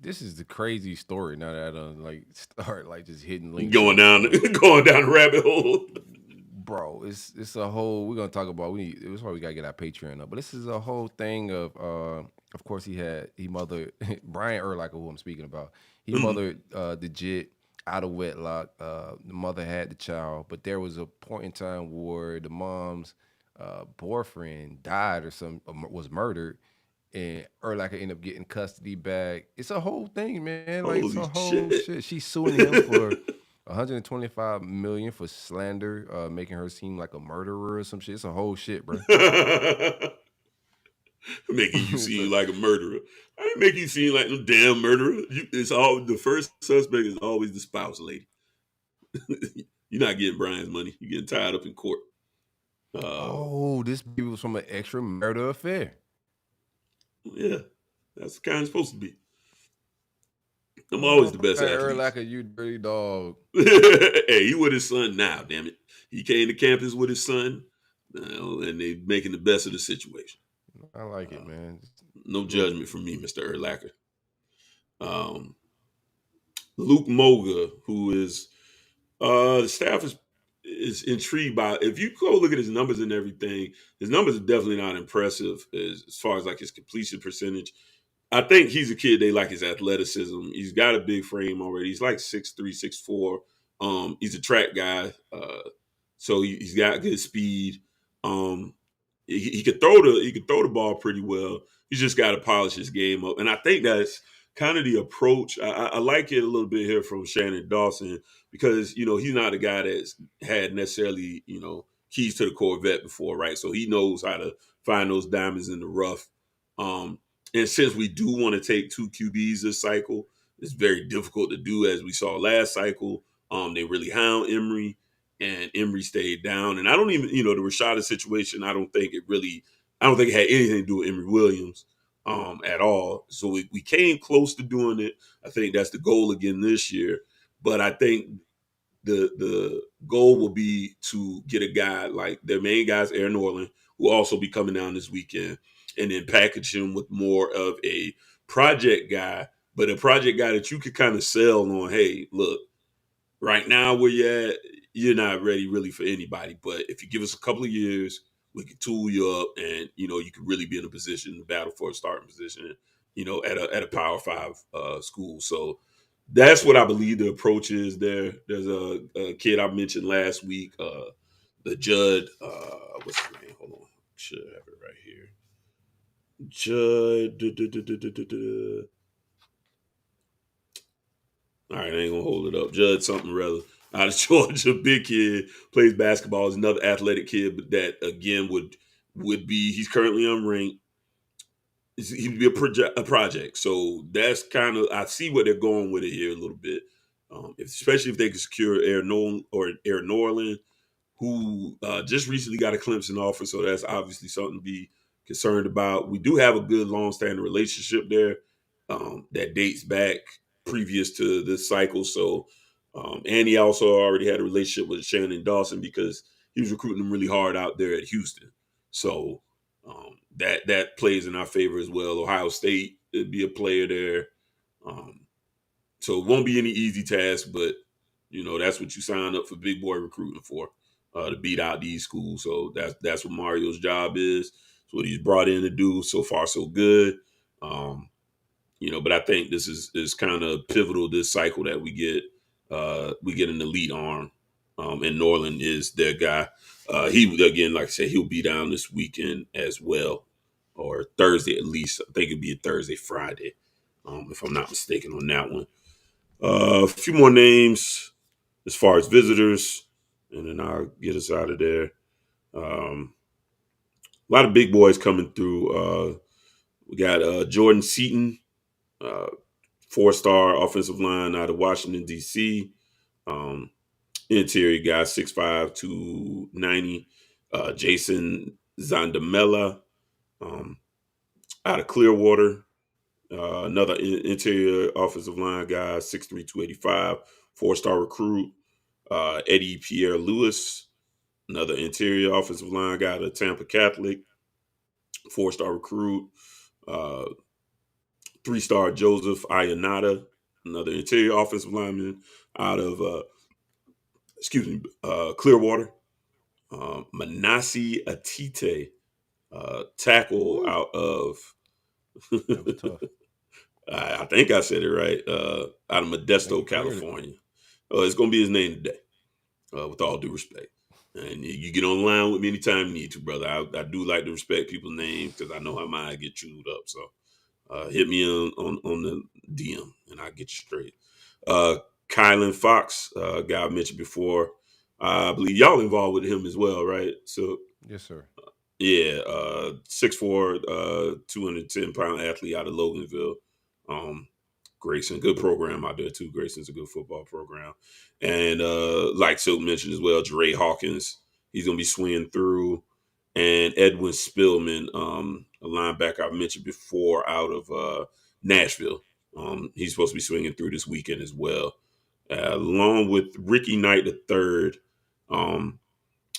This is the crazy story now that I start just hitting links. Going down the rabbit hole. Bro, it's a whole. We're gonna talk about. That's why we gotta get our Patreon up. But this is a whole thing of course, he mothered Brian Urlacher, who I'm speaking about. He mothered the Jit out of wedlock. The mother had the child, but there was a point in time where the mom's boyfriend died or was murdered, and Urlacher ended up getting custody back. It's a whole thing, man. It's a whole shit. She's suing him for $125 million for slander, making her seem like a murderer or some shit. It's a whole shit, bro. Making you seem like a murderer. I ain't making you seem like no damn murderer. It's all the first suspect is always the spouse lady. You're not getting Brian's money. You're getting tied up in court. This baby was from an extramarital affair. Yeah, that's kind of supposed to be. I'm always the best athlete. Like a you dirty dog. Hey, he with his son now, damn it. He came to campus with his son, and they making the best of the situation. I like it, man. No judgment from me, Mr. Urlacher. Luke Moga, who is the staff is intrigued by. If you go look at his numbers and everything, his numbers are definitely not impressive as far as his completion percentage. I think he's a kid. They like his athleticism. He's got a big frame already. He's like 6'3", 6'4". He's a track guy, so he's got good speed. He could throw the ball pretty well. He's just got to polish his game up, and I think that's kind of the approach. I like it a little bit here from Shannon Dawson because he's not a guy that's had necessarily keys to the Corvette before, right? So he knows how to find those diamonds in the rough. And since we do want to take 2 QBs this cycle, it's very difficult to do, as we saw last cycle. They really hound Emory, and Emory stayed down. And I don't even, the Rashada situation, I don't think it had anything to do with Emory Williams at all. So we came close to doing it. I think that's the goal again this year. But I think the goal will be to get a guy like their main guy's Aaron Orland, who will also be coming down this weekend, and then package him with more of a project guy, but a project guy that you could kind of sell on, hey, look, right now where you're at, you're not ready really for anybody. But if you give us a couple of years, we can tool you up and, you could really be in a position to battle for a starting position, at a Power 5 school. So that's what I believe the approach is there. There's a kid I mentioned last week, the Judd, what's his name? Hold on. Should have it right here. Judd. All right, I ain't gonna hold it up. Judd something rather out of Georgia, big kid, plays basketball. Is another athletic kid, but that again would be. He's currently unranked. he'd be a project. So that's kind of, I see what they're going with it here a little bit. Especially if they can secure Air Norland, who just recently got a Clemson offer. So that's obviously something to be concerned about. We do have a good long-standing relationship there that dates back previous to this cycle. So, and he also already had a relationship with Shannon Dawson because he was recruiting them really hard out there at Houston. So that plays in our favor as well. Ohio State, it'd be a player there. So it won't be any easy task, but that's what you sign up for big boy recruiting for, to beat out these schools. So that's what Mario's job is. It's what he's brought in to do. So far, so good. But I think this is kind of pivotal this cycle that we get an elite arm. And Norland is their guy. He, again, like I said, he'll be down this weekend as well, or Thursday at least. I think it'd be a Thursday, Friday, if I'm not mistaken on that one. A few more names as far as visitors, and then I'll get us out of there. A lot of big boys coming through. We got Jordan Seaton, 4-star offensive line out of Washington, D.C. Interior guy, 6'5", 290. Jason Zandamela out of Clearwater. Another interior offensive line guy, 6'3", 285, 4-star recruit. Eddie Pierre Lewis, another interior offensive line guy out of Tampa Catholic, 4-star recruit. 3-star Joseph Ayanada, another interior offensive lineman out of Clearwater. Manasi Atite, tackle out of That was tough. I think I said it right. Out of Modesto, California. It's going to be his name today, with all due respect. And you get online with me anytime you need to, brother. I do like to respect people's names because I know how mine get chewed up. So hit me on the DM and I'll get you straight. Kylan Fox, guy I mentioned before. I believe y'all involved with him as well, right? So Yes, sir. yeah, 6'4", 210-pound athlete out of Loganville. Grayson, good program out there too. Grayson's a good football program. And like Silk mentioned as well, Jeray Hawkins, he's going to be swinging through. And Edwin Spillman, a linebacker I mentioned before out of Nashville. He's supposed to be swinging through this weekend as well. Along with Ricky Knight III.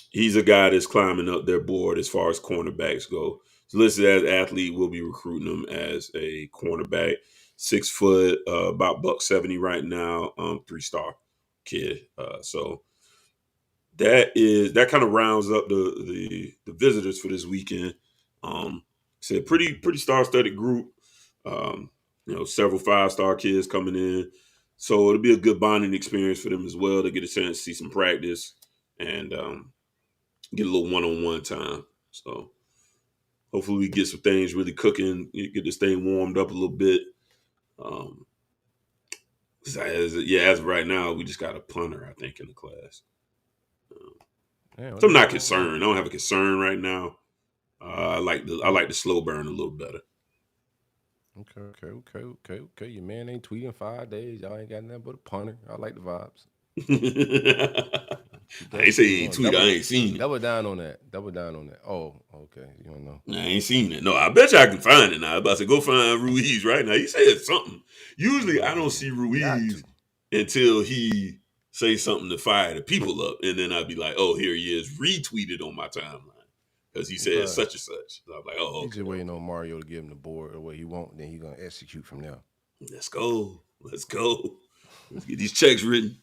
He's a guy that's climbing up their board as far as cornerbacks go. He's listed as athlete. We'll be recruiting him as a cornerback. 6 foot, about $170 right now. 3-star kid. So that kind of rounds up the visitors for this weekend. It's a pretty star-studded group. Several 5-star kids coming in. So it'll be a good bonding experience for them as well to get a chance to see some practice and get a little one-on-one time. So hopefully we get some things really cooking, get this thing warmed up a little bit. As of right now, we just got a punter, I think, in the class. So I'm not concerned. I don't have a concern right now. I like the slow burn a little better. Okay. Your man ain't tweeting 5 days. Y'all ain't got nothing but a punter. I like the vibes. I ain't say he ain't tweet. I ain't seen it. Double down on that. Oh, okay. You don't know. I ain't seen it. No, I bet you I can find it now. I'm about to go find Ruiz right now. He said something. Usually I don't see Ruiz until he says something to fire the people up. And then I'd be like, oh, here he is, retweeted on my timeline. Because he said such and such. So I'm like, oh, okay. He's just waiting on Mario to give him the board or what he wants. Then he's going to execute from there. Let's go. Let's get these checks written.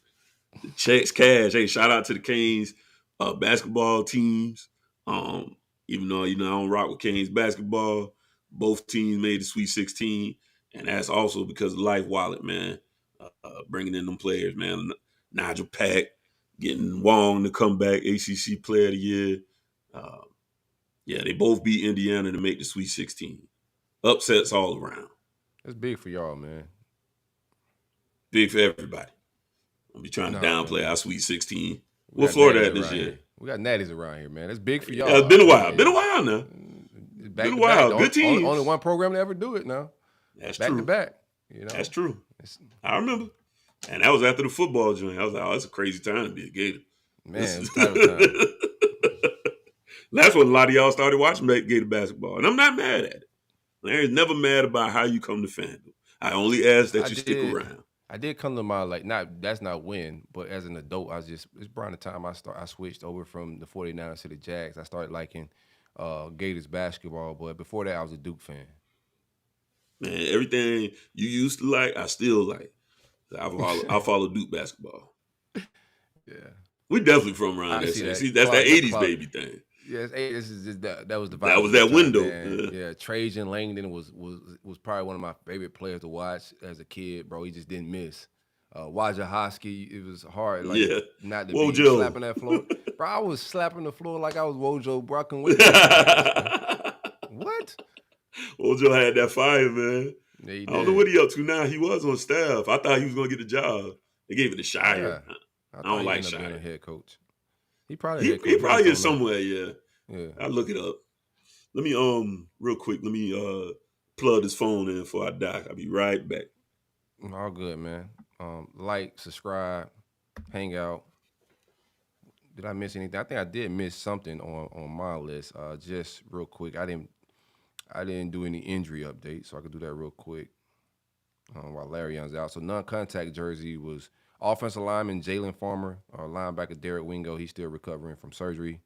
The checks cash. Hey, shout out to the Canes basketball teams. Even though I don't rock with Canes basketball, both teams made the Sweet 16, and that's also because of Life Wallet, man. Bringing in them players, man. Nigel Pack, getting Wong to come back, ACC Player of the Year. They both beat Indiana to make the Sweet 16. Upsets all around. That's big for y'all, man. Big for everybody. I'll be trying to downplay our Sweet 16. What Florida at this year? We got natties around here, man. That's big for y'all. It's been a while. Been a while now. Back Been a to while. back. Good teams. Only one program to ever do it now. That's back true. to back. You know, that's true. I remember, and that was after the football joint. I was like, "Oh, it's a crazy time to be a Gator." Man, it's title time. That's when a lot of y'all started watching Gator basketball, and I'm not mad at it. Larry's never mad about how you come to fandom. I only ask that you stick around. I did come to my that's not when, but as an adult, it's around the time I switched over from the 49ers to the Jags. I started liking Gators basketball, but before that I was a Duke fan. Man, everything you used to like, I still like. I follow Duke basketball. Yeah. We definitely from around there. See, that's that 80s baby thing. Yeah, this is just that was the vibe. That was that window. Yeah, Trajan Langdon was probably one of my favorite players to watch as a kid, bro. He just didn't miss. Wajahowski, it was hard, not to be slapping that floor. Bro, I was slapping the floor like I was Wojo, bro. I couldn't wait. What? Wojo had that fire, man. Yeah, I don't know what he up to now. He was on staff. I thought he was going to get the job. They gave it to Shire. Yeah. I don't like Shire. Being a head coach. He probably is somewhere, yeah. I'll look it up. Let me real quick, plug this phone in before I die. I'll be right back. All good, man. Like, subscribe, hang out. Did I miss anything? I think I did miss something on my list. Just real quick. I didn't do any injury updates, so I could do that real quick while Larion's out. So non-contact jersey was offensive lineman Jalen Farmer, linebacker Derek Wingo. He's still recovering from surgery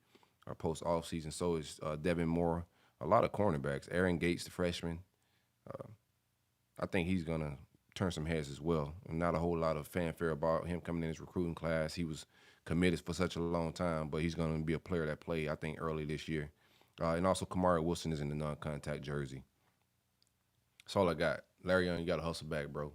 post offseason. So is Devin Moore. A lot of cornerbacks. Aaron Gates, the freshman. I think he's going to turn some heads as well. And not a whole lot of fanfare about him coming in his recruiting class. He was committed for such a long time, but he's going to be a player that played, I think, early this year. And also Kamari Wilson is in the non-contact jersey. That's all I got. Larry Young, you got to hustle back, bro.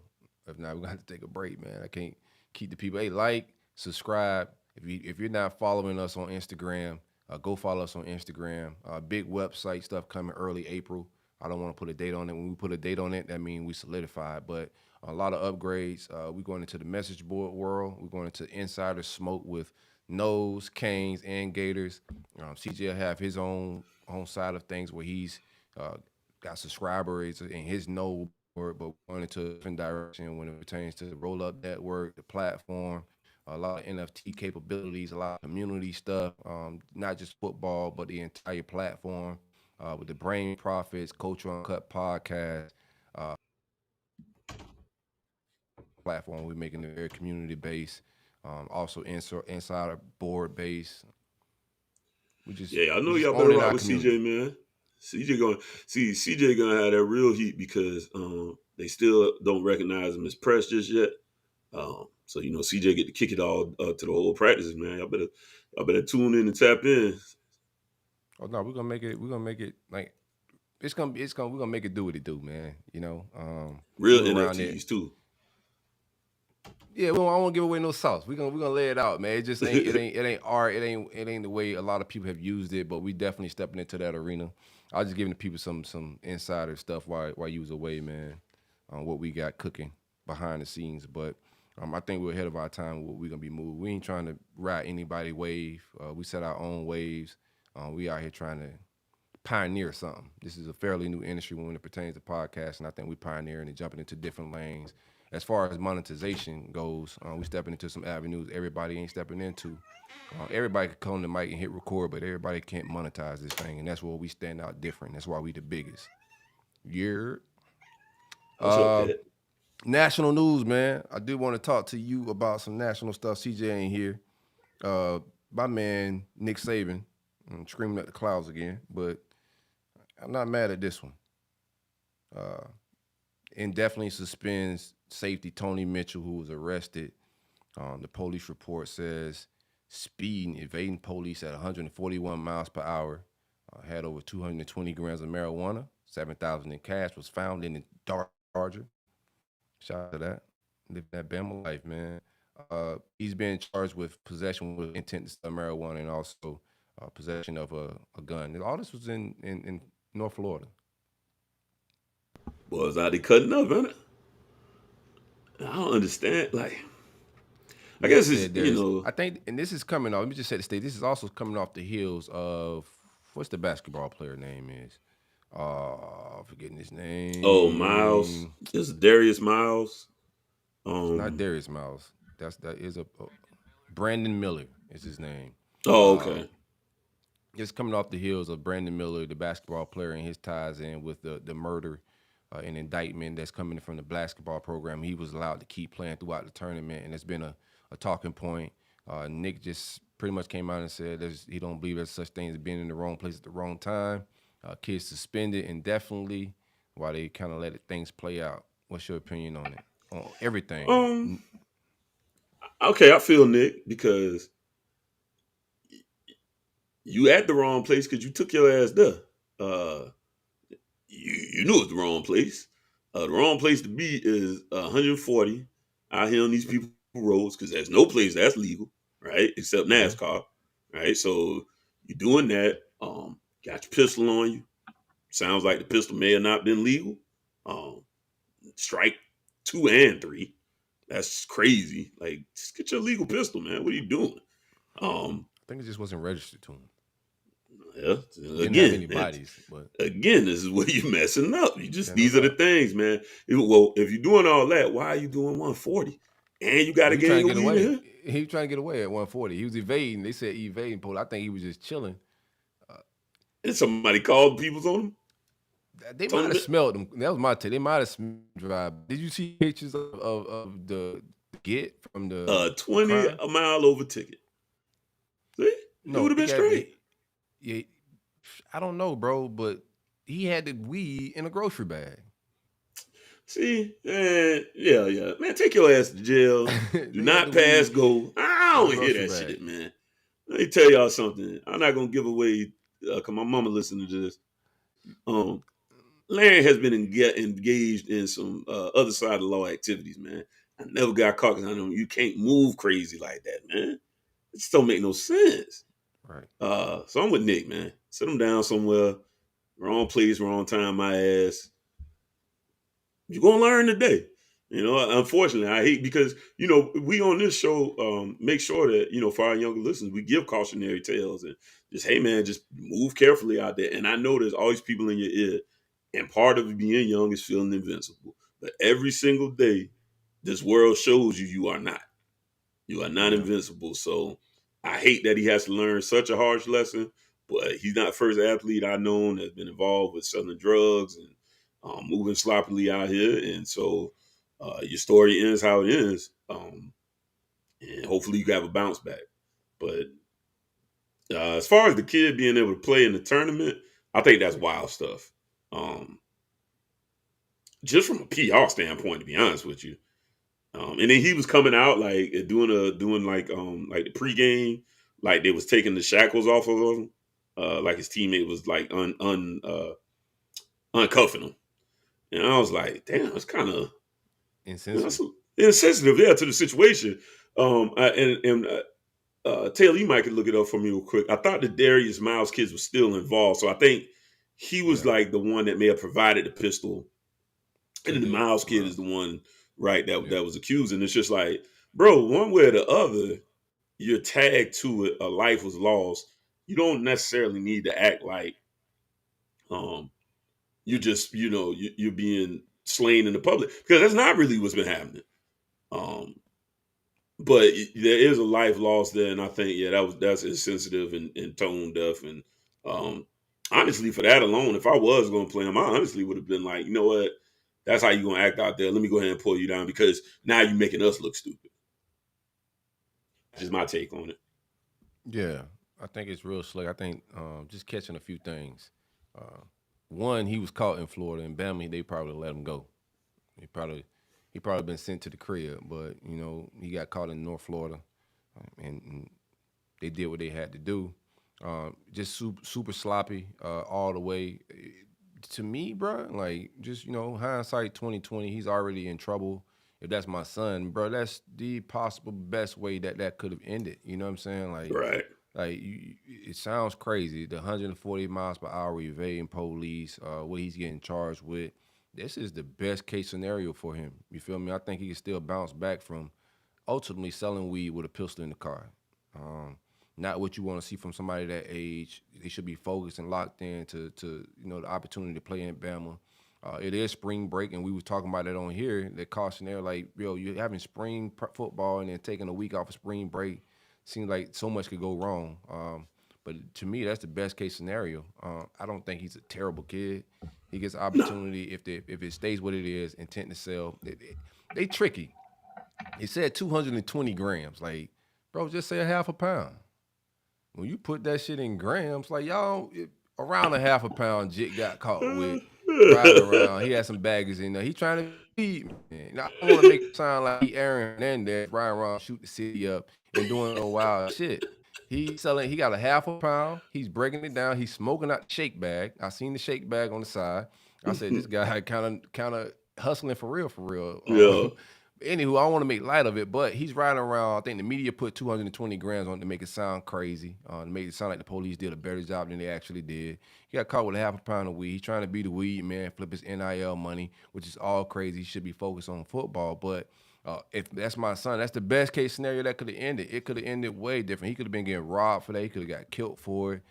If not, we're going to have to take a break, man. I can't keep the people. Hey, like, subscribe. If you're not following us on Instagram, go follow us on Instagram. Big website stuff coming early April. I don't want to put a date on it. When we put a date on it, that means we solidified. But a lot of upgrades. We're going into the message board world. We're going into insider smoke with Knowles, Canes, and Gators. CJ will have his own side of things where he's got subscribers in his Knoll board, but going into a different direction when it pertains to the roll-up network, the platform, a lot of NFT capabilities, a lot of community stuff, not just football, but the entire platform with the Brain Profits, Culture Uncut podcast platform. We're making it very community-based. Also inside our board base. I know y'all better rock with CJ, man. CJ gonna have that real heat because they still don't recognize him as press just yet. So CJ get to kick it all to the whole practices, man. Y'all better tune in and tap in. Oh no, we're gonna make it like we're gonna make it do what it do, man. Real NFTs too. Yeah, I don't want to give away no sauce. We're gonna lay it out, man. It just ain't it ain't art. It ain't the way a lot of people have used it, but we definitely stepping into that arena. I was just giving the people some insider stuff while you was away, man. On what we got cooking behind the scenes, but I think we're ahead of our time. We're gonna be moved. We ain't trying to ride anybody's wave. We set our own waves. We out here trying to pioneer something. This is a fairly new industry when it pertains to podcasts, and I think we pioneering and jumping into different lanes. As far as monetization goes, we stepping into some avenues everybody ain't stepping into. Everybody can come on the mic and hit record, but everybody can't monetize this thing, and that's where we stand out different. That's why we the biggest. National news, man. I do want to talk to you about some national stuff. CJ ain't here. My man, Nick Saban, I'm screaming at the clouds again, but I'm not mad at this one. Indefinitely suspends safety Tony Mitchell, who was arrested. The police report says speeding, evading police at 141 miles per hour, had over 220 grams of marijuana, 7,000 in cash, was found in the dark Charger. Shout out to that. Living that Bama life, man. He's been charged with possession with intent to sell marijuana and also possession of a gun. All this was in North Florida. Boy, it's out there cutting up, isn't it? I don't understand. I guess it's, I think, and this is coming off, let me just say the state, this is also coming off the heels of, what's the basketball player name is? Forgetting his name. Oh, Miles. It's Darius Miles. It's not Darius Miles. That is a Brandon Miller is his name. Oh, okay. Just coming off the heels of Brandon Miller, the basketball player, and his ties in with the murder and indictment that's coming from the basketball program. He was allowed to keep playing throughout the tournament, and it's been a talking point. Nick just pretty much came out and said he don't believe there's such thing as being in the wrong place at the wrong time. Kids suspended indefinitely while they kind of let things play out. What's your opinion on it? On everything? Okay, I feel Nick because you at the wrong place because you took your ass there. You knew it was the wrong place. The wrong place to be is 140 out here on these people's roads because there's no place that's legal, right? Except NASCAR, right? So you're doing that. Got your pistol on you. Sounds like the pistol may have not been legal. Strike 2 and 3. That's crazy. Like, just get your legal pistol, man. What are you doing? I think it just wasn't registered to him. Yeah. Didn't have any bodies, but again, this is where you're messing up. These are the things, man. Well, if you're doing all that, why are you doing 140? And you got a gang of weed in here? He was trying to get away at 140. He was evading. They said evading pole. I think he was just chilling. And somebody called people's on him? They might have smelled him. That was my take. They might have smelled him drive. Did you see pictures of the get from the 20 crime? a mile over ticket? See? No, it would have been straight. Yeah, I don't know, bro, but he had the weed in a grocery bag. See, man, yeah. Man, take your ass to jail. Do not pass go. I don't hear that shit, man. Let me tell y'all something. I'm not going to give away, because my mama listening to this. Larry has been engaged in some other side of the law activities, man. I never got caught because I know you can't move crazy like that, man. It just don't make no sense. Right. So I'm with Nick, man. Sit him down somewhere. Wrong place, wrong time, my ass. You're going to learn today. You know, unfortunately, I hate because, you know, we on this show make sure that, you know, for our younger listeners, we give cautionary tales and just, hey, man, just move carefully out there. And I know there's always people in your ear. And part of being young is feeling invincible. But every single day, this world shows you are not. You are not invincible. So I hate that he has to learn such a harsh lesson. But he's not the first athlete I've known that's been involved with selling drugs and moving sloppily out here. And so your story ends how it ends. And hopefully you can have a bounce back. But as far as the kid being able to play in the tournament, I think that's wild stuff. Just from a PR standpoint, to be honest with you. And then he was coming out like doing like the pregame, like they was taking the shackles off of him. Like his teammate was like uncuffing him. And I was like, damn, it's kind of insensitive. Insensitive, yeah, to the situation. Taylor, you might could look it up for me real quick. I thought the Darius Miles kids were still involved, so I think he was like the one that may have provided the pistol, and then the Miles kid is the one, right, that was accused. And it's just like, bro, one way or the other, you're tagged to it. A life was lost. You don't necessarily need to act like you just, you know, you're being slain in the public, because that's not really what's been happening. But there is a life lost there, and I think that's insensitive and tone deaf. And honestly, for that alone, if I was going to play him, I honestly would have been like, you know what, that's how you're going to act out there. Let me go ahead and pull you down because now you're making us look stupid. That's just my take on it. Yeah, I think it's real slick. I think just catching a few things. One, he was caught in Florida, and Bama, they probably let him go. He probably been sent to the crib, but you know he got caught in North Florida, and they did what they had to do. Just super sloppy all the way. To me, bro, like just, you know, hindsight 2020, he's already in trouble. If that's my son, bro, that's the possible best way that could have ended. You know what I'm saying? Like, right. Like, it sounds crazy. The 140 miles per hour evading police, what he's getting charged with. This is the best case scenario for him. You feel me? I think he can still bounce back from ultimately selling weed with a pistol in the car. not what you want to see from somebody that age. They should be focused and locked in to the opportunity to play in Bama. It is spring break, and we was talking about it on here. That cautionary, like, you're having spring football and then taking a week off of spring break. Seems like so much could go wrong. But to me, that's the best case scenario. I don't think he's a terrible kid. He gets opportunity if it stays what it is, intent to sell. They tricky. He said 220 grams. Like, bro, just say a half a pound. When you put that shit in grams, like, y'all, around a half a pound Jit got caught with riding around. He had some baggage in there. He trying to feed me. Now, I don't want to make it sound like he Aaron Hernandez riding around, shoot the city up and doing no wild shit. He got a half a pound. He's breaking it down. He's smoking out the shake bag. I seen the shake bag on the side. I said, this guy kind of hustling for real. Yeah. Anywho, I don't want to make light of it, but he's riding around. I think the media put 220 grams on it to make it sound crazy, to make it sound like the police did a better job than they actually did. He got caught with a half a pound of weed. He's trying to be the weed man, flip his NIL money, which is all crazy. He should be focused on football. But if that's my son, that's the best case scenario that could have ended. It could have ended way different. He could have been getting robbed for that. He could have got killed for it.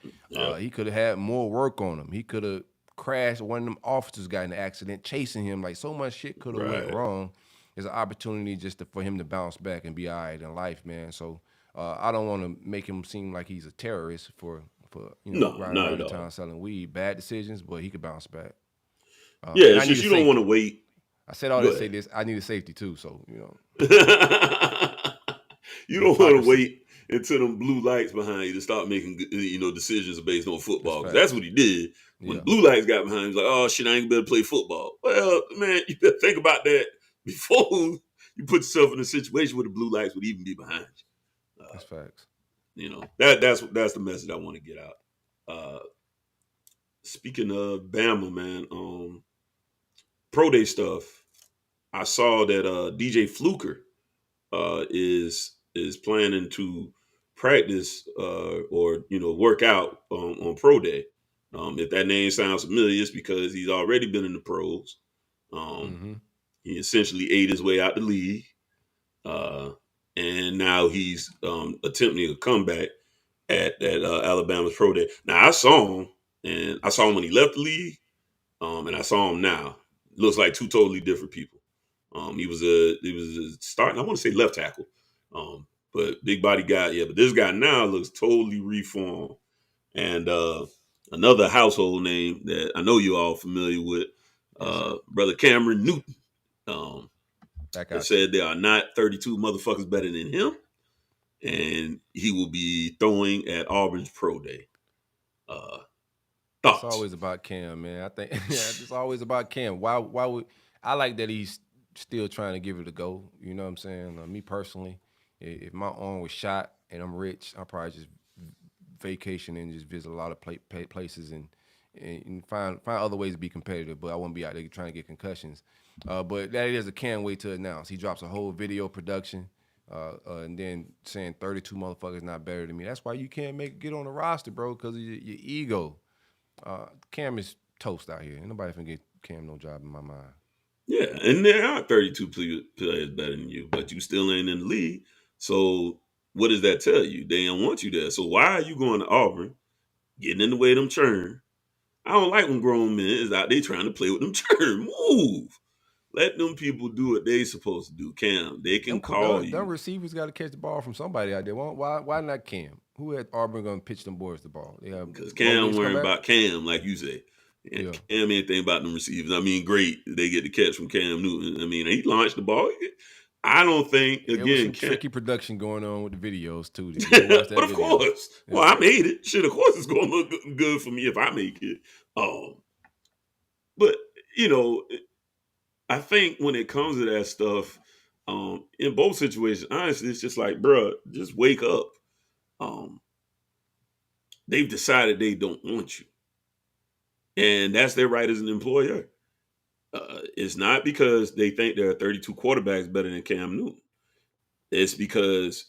He could have had more work on him. He could have crashed. One of them officers got in an accident chasing him. Like, so much shit could have went wrong. There's an opportunity just for him to bounce back and be all right in life, man. So I don't want to make him seem like he's a terrorist for riding around the town selling weed. Bad decisions, but he could bounce back. It's just you don't want to wait. I said all to say this. I need a safety too, so you don't want to wait until them blue lights behind you to start making decisions based on football. Because that's what he did. When the blue lights got behind him, he was like, oh shit, I ain't gonna be able to play football. Well, man, you better think about that before you put yourself in a situation where the blue lights would even be behind you. That's facts. That's the message I want to get out. Speaking of Bama, man, pro day stuff. I saw that DJ Fluker is planning to practice or work out on pro day. If that name sounds familiar, it's because he's already been in the pros. He essentially ate his way out the league, and now he's attempting a comeback at Alabama's pro day. Now I saw him when he left the league, and I saw him now. Looks like two totally different people. He was a starting, I want to say left tackle, but big body guy. Yeah, but this guy now looks totally reformed. And another household name that I know you're all familiar with, brother Cameron Newton. They said there are not 32 motherfuckers better than him, and he will be throwing at Auburn's pro day. Thoughts? It's always about Cam, man. I think it's always about Cam. Why would I like that he's still trying to give it a go? You know what I'm saying? Me personally, if my arm was shot and I'm rich, I'll probably just vacation and just visit a lot of places and find other ways to be competitive. But I wouldn't be out there trying to get concussions. But that is a Cam way to announce. He drops a whole video production and then saying 32 motherfuckers not better than me. That's why you can't get on the roster, bro, because of your ego. Cam is toast out here. Ain't nobody finna get Cam no job in my mind. Yeah, and there are 32 players better than you, but you still ain't in the league. So what does that tell you? They don't want you there. So why are you going to Auburn, getting in the way of them churn? I don't like when grown men is out there trying to play with them churn. Move. Let them people do what they supposed to do. Cam, they can call you. Them receivers got to catch the ball from somebody out there. Why not Cam? Who had Auburn going to pitch them boys the ball? Because Cam worried about Cam, like you say. And Cam ain't think about them receivers. I mean, great. They get the catch from Cam Newton. I mean, he launched the ball. I don't think, again, there was some tricky production going on with the videos, too. But of course. Well, I made it. Shit, of course it's going to look good for me if I make it. But, I think when it comes to that stuff, in both situations, honestly, it's just like, bruh, just wake up. They've decided they don't want you. And that's their right as an employer. It's not because they think there are 32 quarterbacks better than Cam Newton. It's because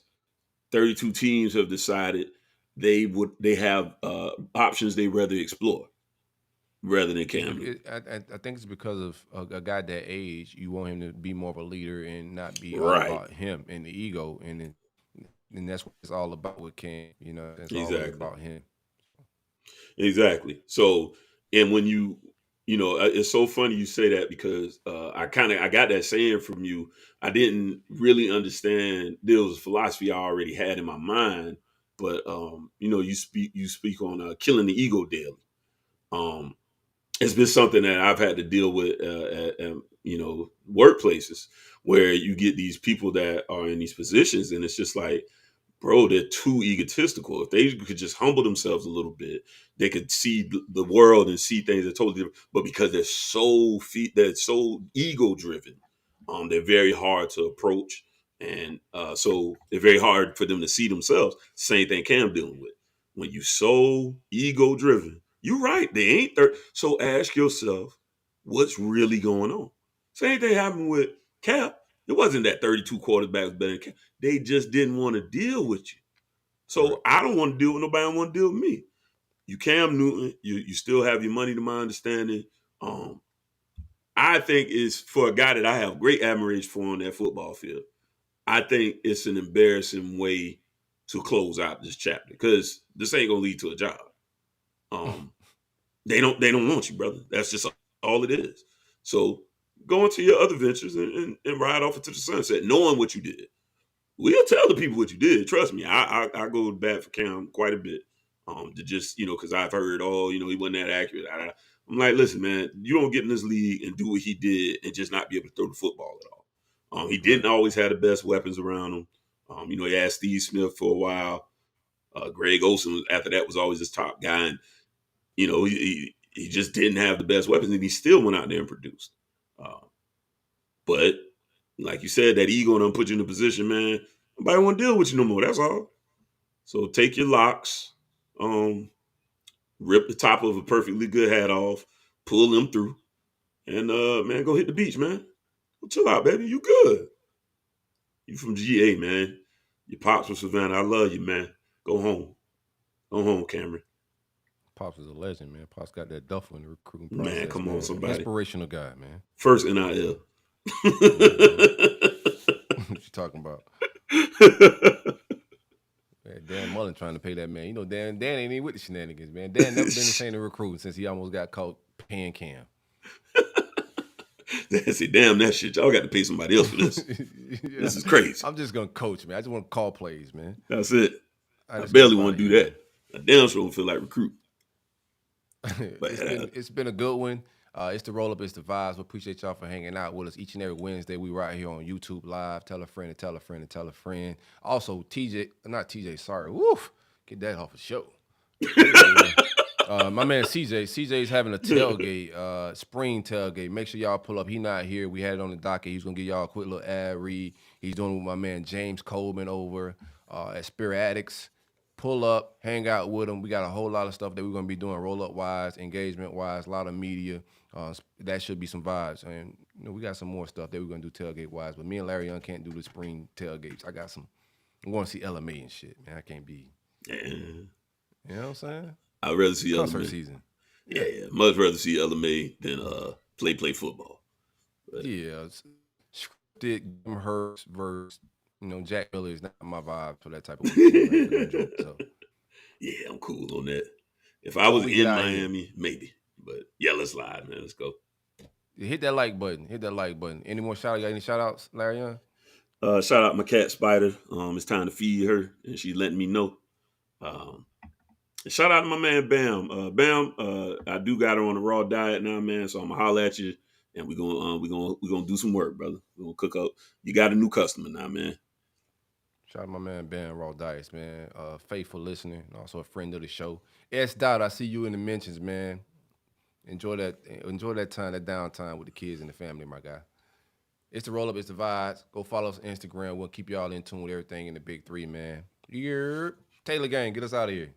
32 teams have decided they have options they'd rather explore rather than Cam Newton. I think it's because of a guy that age. You want him to be more of a leader and not be all about him and the ego. And And that's what it's all about with Cam. You know, it's all Exactly. about him. Exactly. So, and when it's so funny you say that because I got that saying from you. I didn't really understand. There was a philosophy I already had in my mind, but you speak on killing the ego daily. It's been something that I've had to deal with at workplaces where you get these people that are in these positions, and it's just like, bro, they're too egotistical. If they could just humble themselves a little bit, they could see the world and see things that are totally different. But because they're so ego driven, they're very hard to approach, and so they're very hard for them to see themselves. Same thing Cam dealing with. When you so ego driven, you're right. They ain't there. So ask yourself, what's really going on? Same thing happened with Cap. It wasn't that 32 quarterbacks better than Cap. They just didn't want to deal with you. So Right. I don't want to deal with nobody. I don't want to deal with me. You Cam Newton, you still have your money to my understanding. I think is for a guy that I have great admiration for on that football field. I think it's an embarrassing way to close out this chapter because this ain't gonna lead to a job. They don't want you, brother. That's just all it is. So go into your other ventures and ride off into the sunset, knowing what you did. We'll tell the people what you did. Trust me, I go to bat for Cam quite a bit. To just because I've heard, he wasn't that accurate. I'm like, listen, man, you don't get in this league and do what he did and just not be able to throw the football at all. He didn't always have the best weapons around him. He had Steve Smith for a while. Greg Olsen after that was always his top guy, and he just didn't have the best weapons, and he still went out there and produced. But like you said, that ego done put you in a position, man. Nobody want to deal with you no more. That's all. So take your locks, rip the top of a perfectly good hat off, pull them through, and man, go hit the beach, man. Go chill out, baby. You good. You from GA, man. Your pops from Savannah. I love you, man. Go home. Go home, Cameron. Pops is a legend, man. Pops got that duffel in the recruiting process. Man, come on, somebody. Inspirational guy, man. First NIL. What you talking about? Man, Dan Mullen trying to pay that man. Dan ain't even with the shenanigans, man. Dan never been the same to recruit since he almost got caught paying Cam. Say, damn that shit. Y'all got to pay somebody else for this. Yeah. This is crazy. I'm just gonna coach, man. I just want to call plays, man. That's it. I barely want to do that. I damn sure don't feel like recruit. But it's been a good one. It's the roll up, it's the vibes. We appreciate y'all for hanging out with us each and every Wednesday. We right here on YouTube Live. Tell a friend and tell a friend and tell a friend. Also, sorry. Woof. Get that off the show. My man CJ's having a tailgate, spring tailgate. Make sure y'all pull up. He not here. We had it on the docket. He's gonna give y'all a quick little ad read. He's doing it with my man James Coleman over at Spirit Addicts. Pull up, hang out with him. We got a whole lot of stuff that we're gonna be doing roll-up wise, engagement wise, a lot of media. That should be some vibes. And we got some more stuff that we're gonna do tailgate wise. But me and Larry Young can't do the spring tailgates. I'm going to see LMA and shit, man. I can't be. Yeah. You know what I'm saying? I'd rather see concert LMA. Season. Yeah. Much rather see LMA than play football. But. Yeah. Scripted Hurts versus Jack Miller is not my vibe for that type of weekend. So. Yeah, I'm cool on that. If I was in Miami, maybe. But yeah, let's live, man. Let's go. Hit that like button. Any more shout outs? Got any shout outs, Larry Young? Shout out my cat Spider. It's time to feed her, and she's letting me know. Shout out to my man Bam. Bam, I do got her on a raw diet now, man. So I'm gonna holler at you, and we're gonna do some work, brother. We're gonna cook up. You got a new customer now, man. Shout out to my man Bam Raw Diets, man. Faithful listener, and also a friend of the show. S. Dot, I see you in the mentions, man. Enjoy that time, that downtime with the kids and the family, my guy. It's the roll up, it's the vibes. Go follow us on Instagram. We'll keep y'all in tune with everything in the big three, man. Taylor Gang, get us out of here.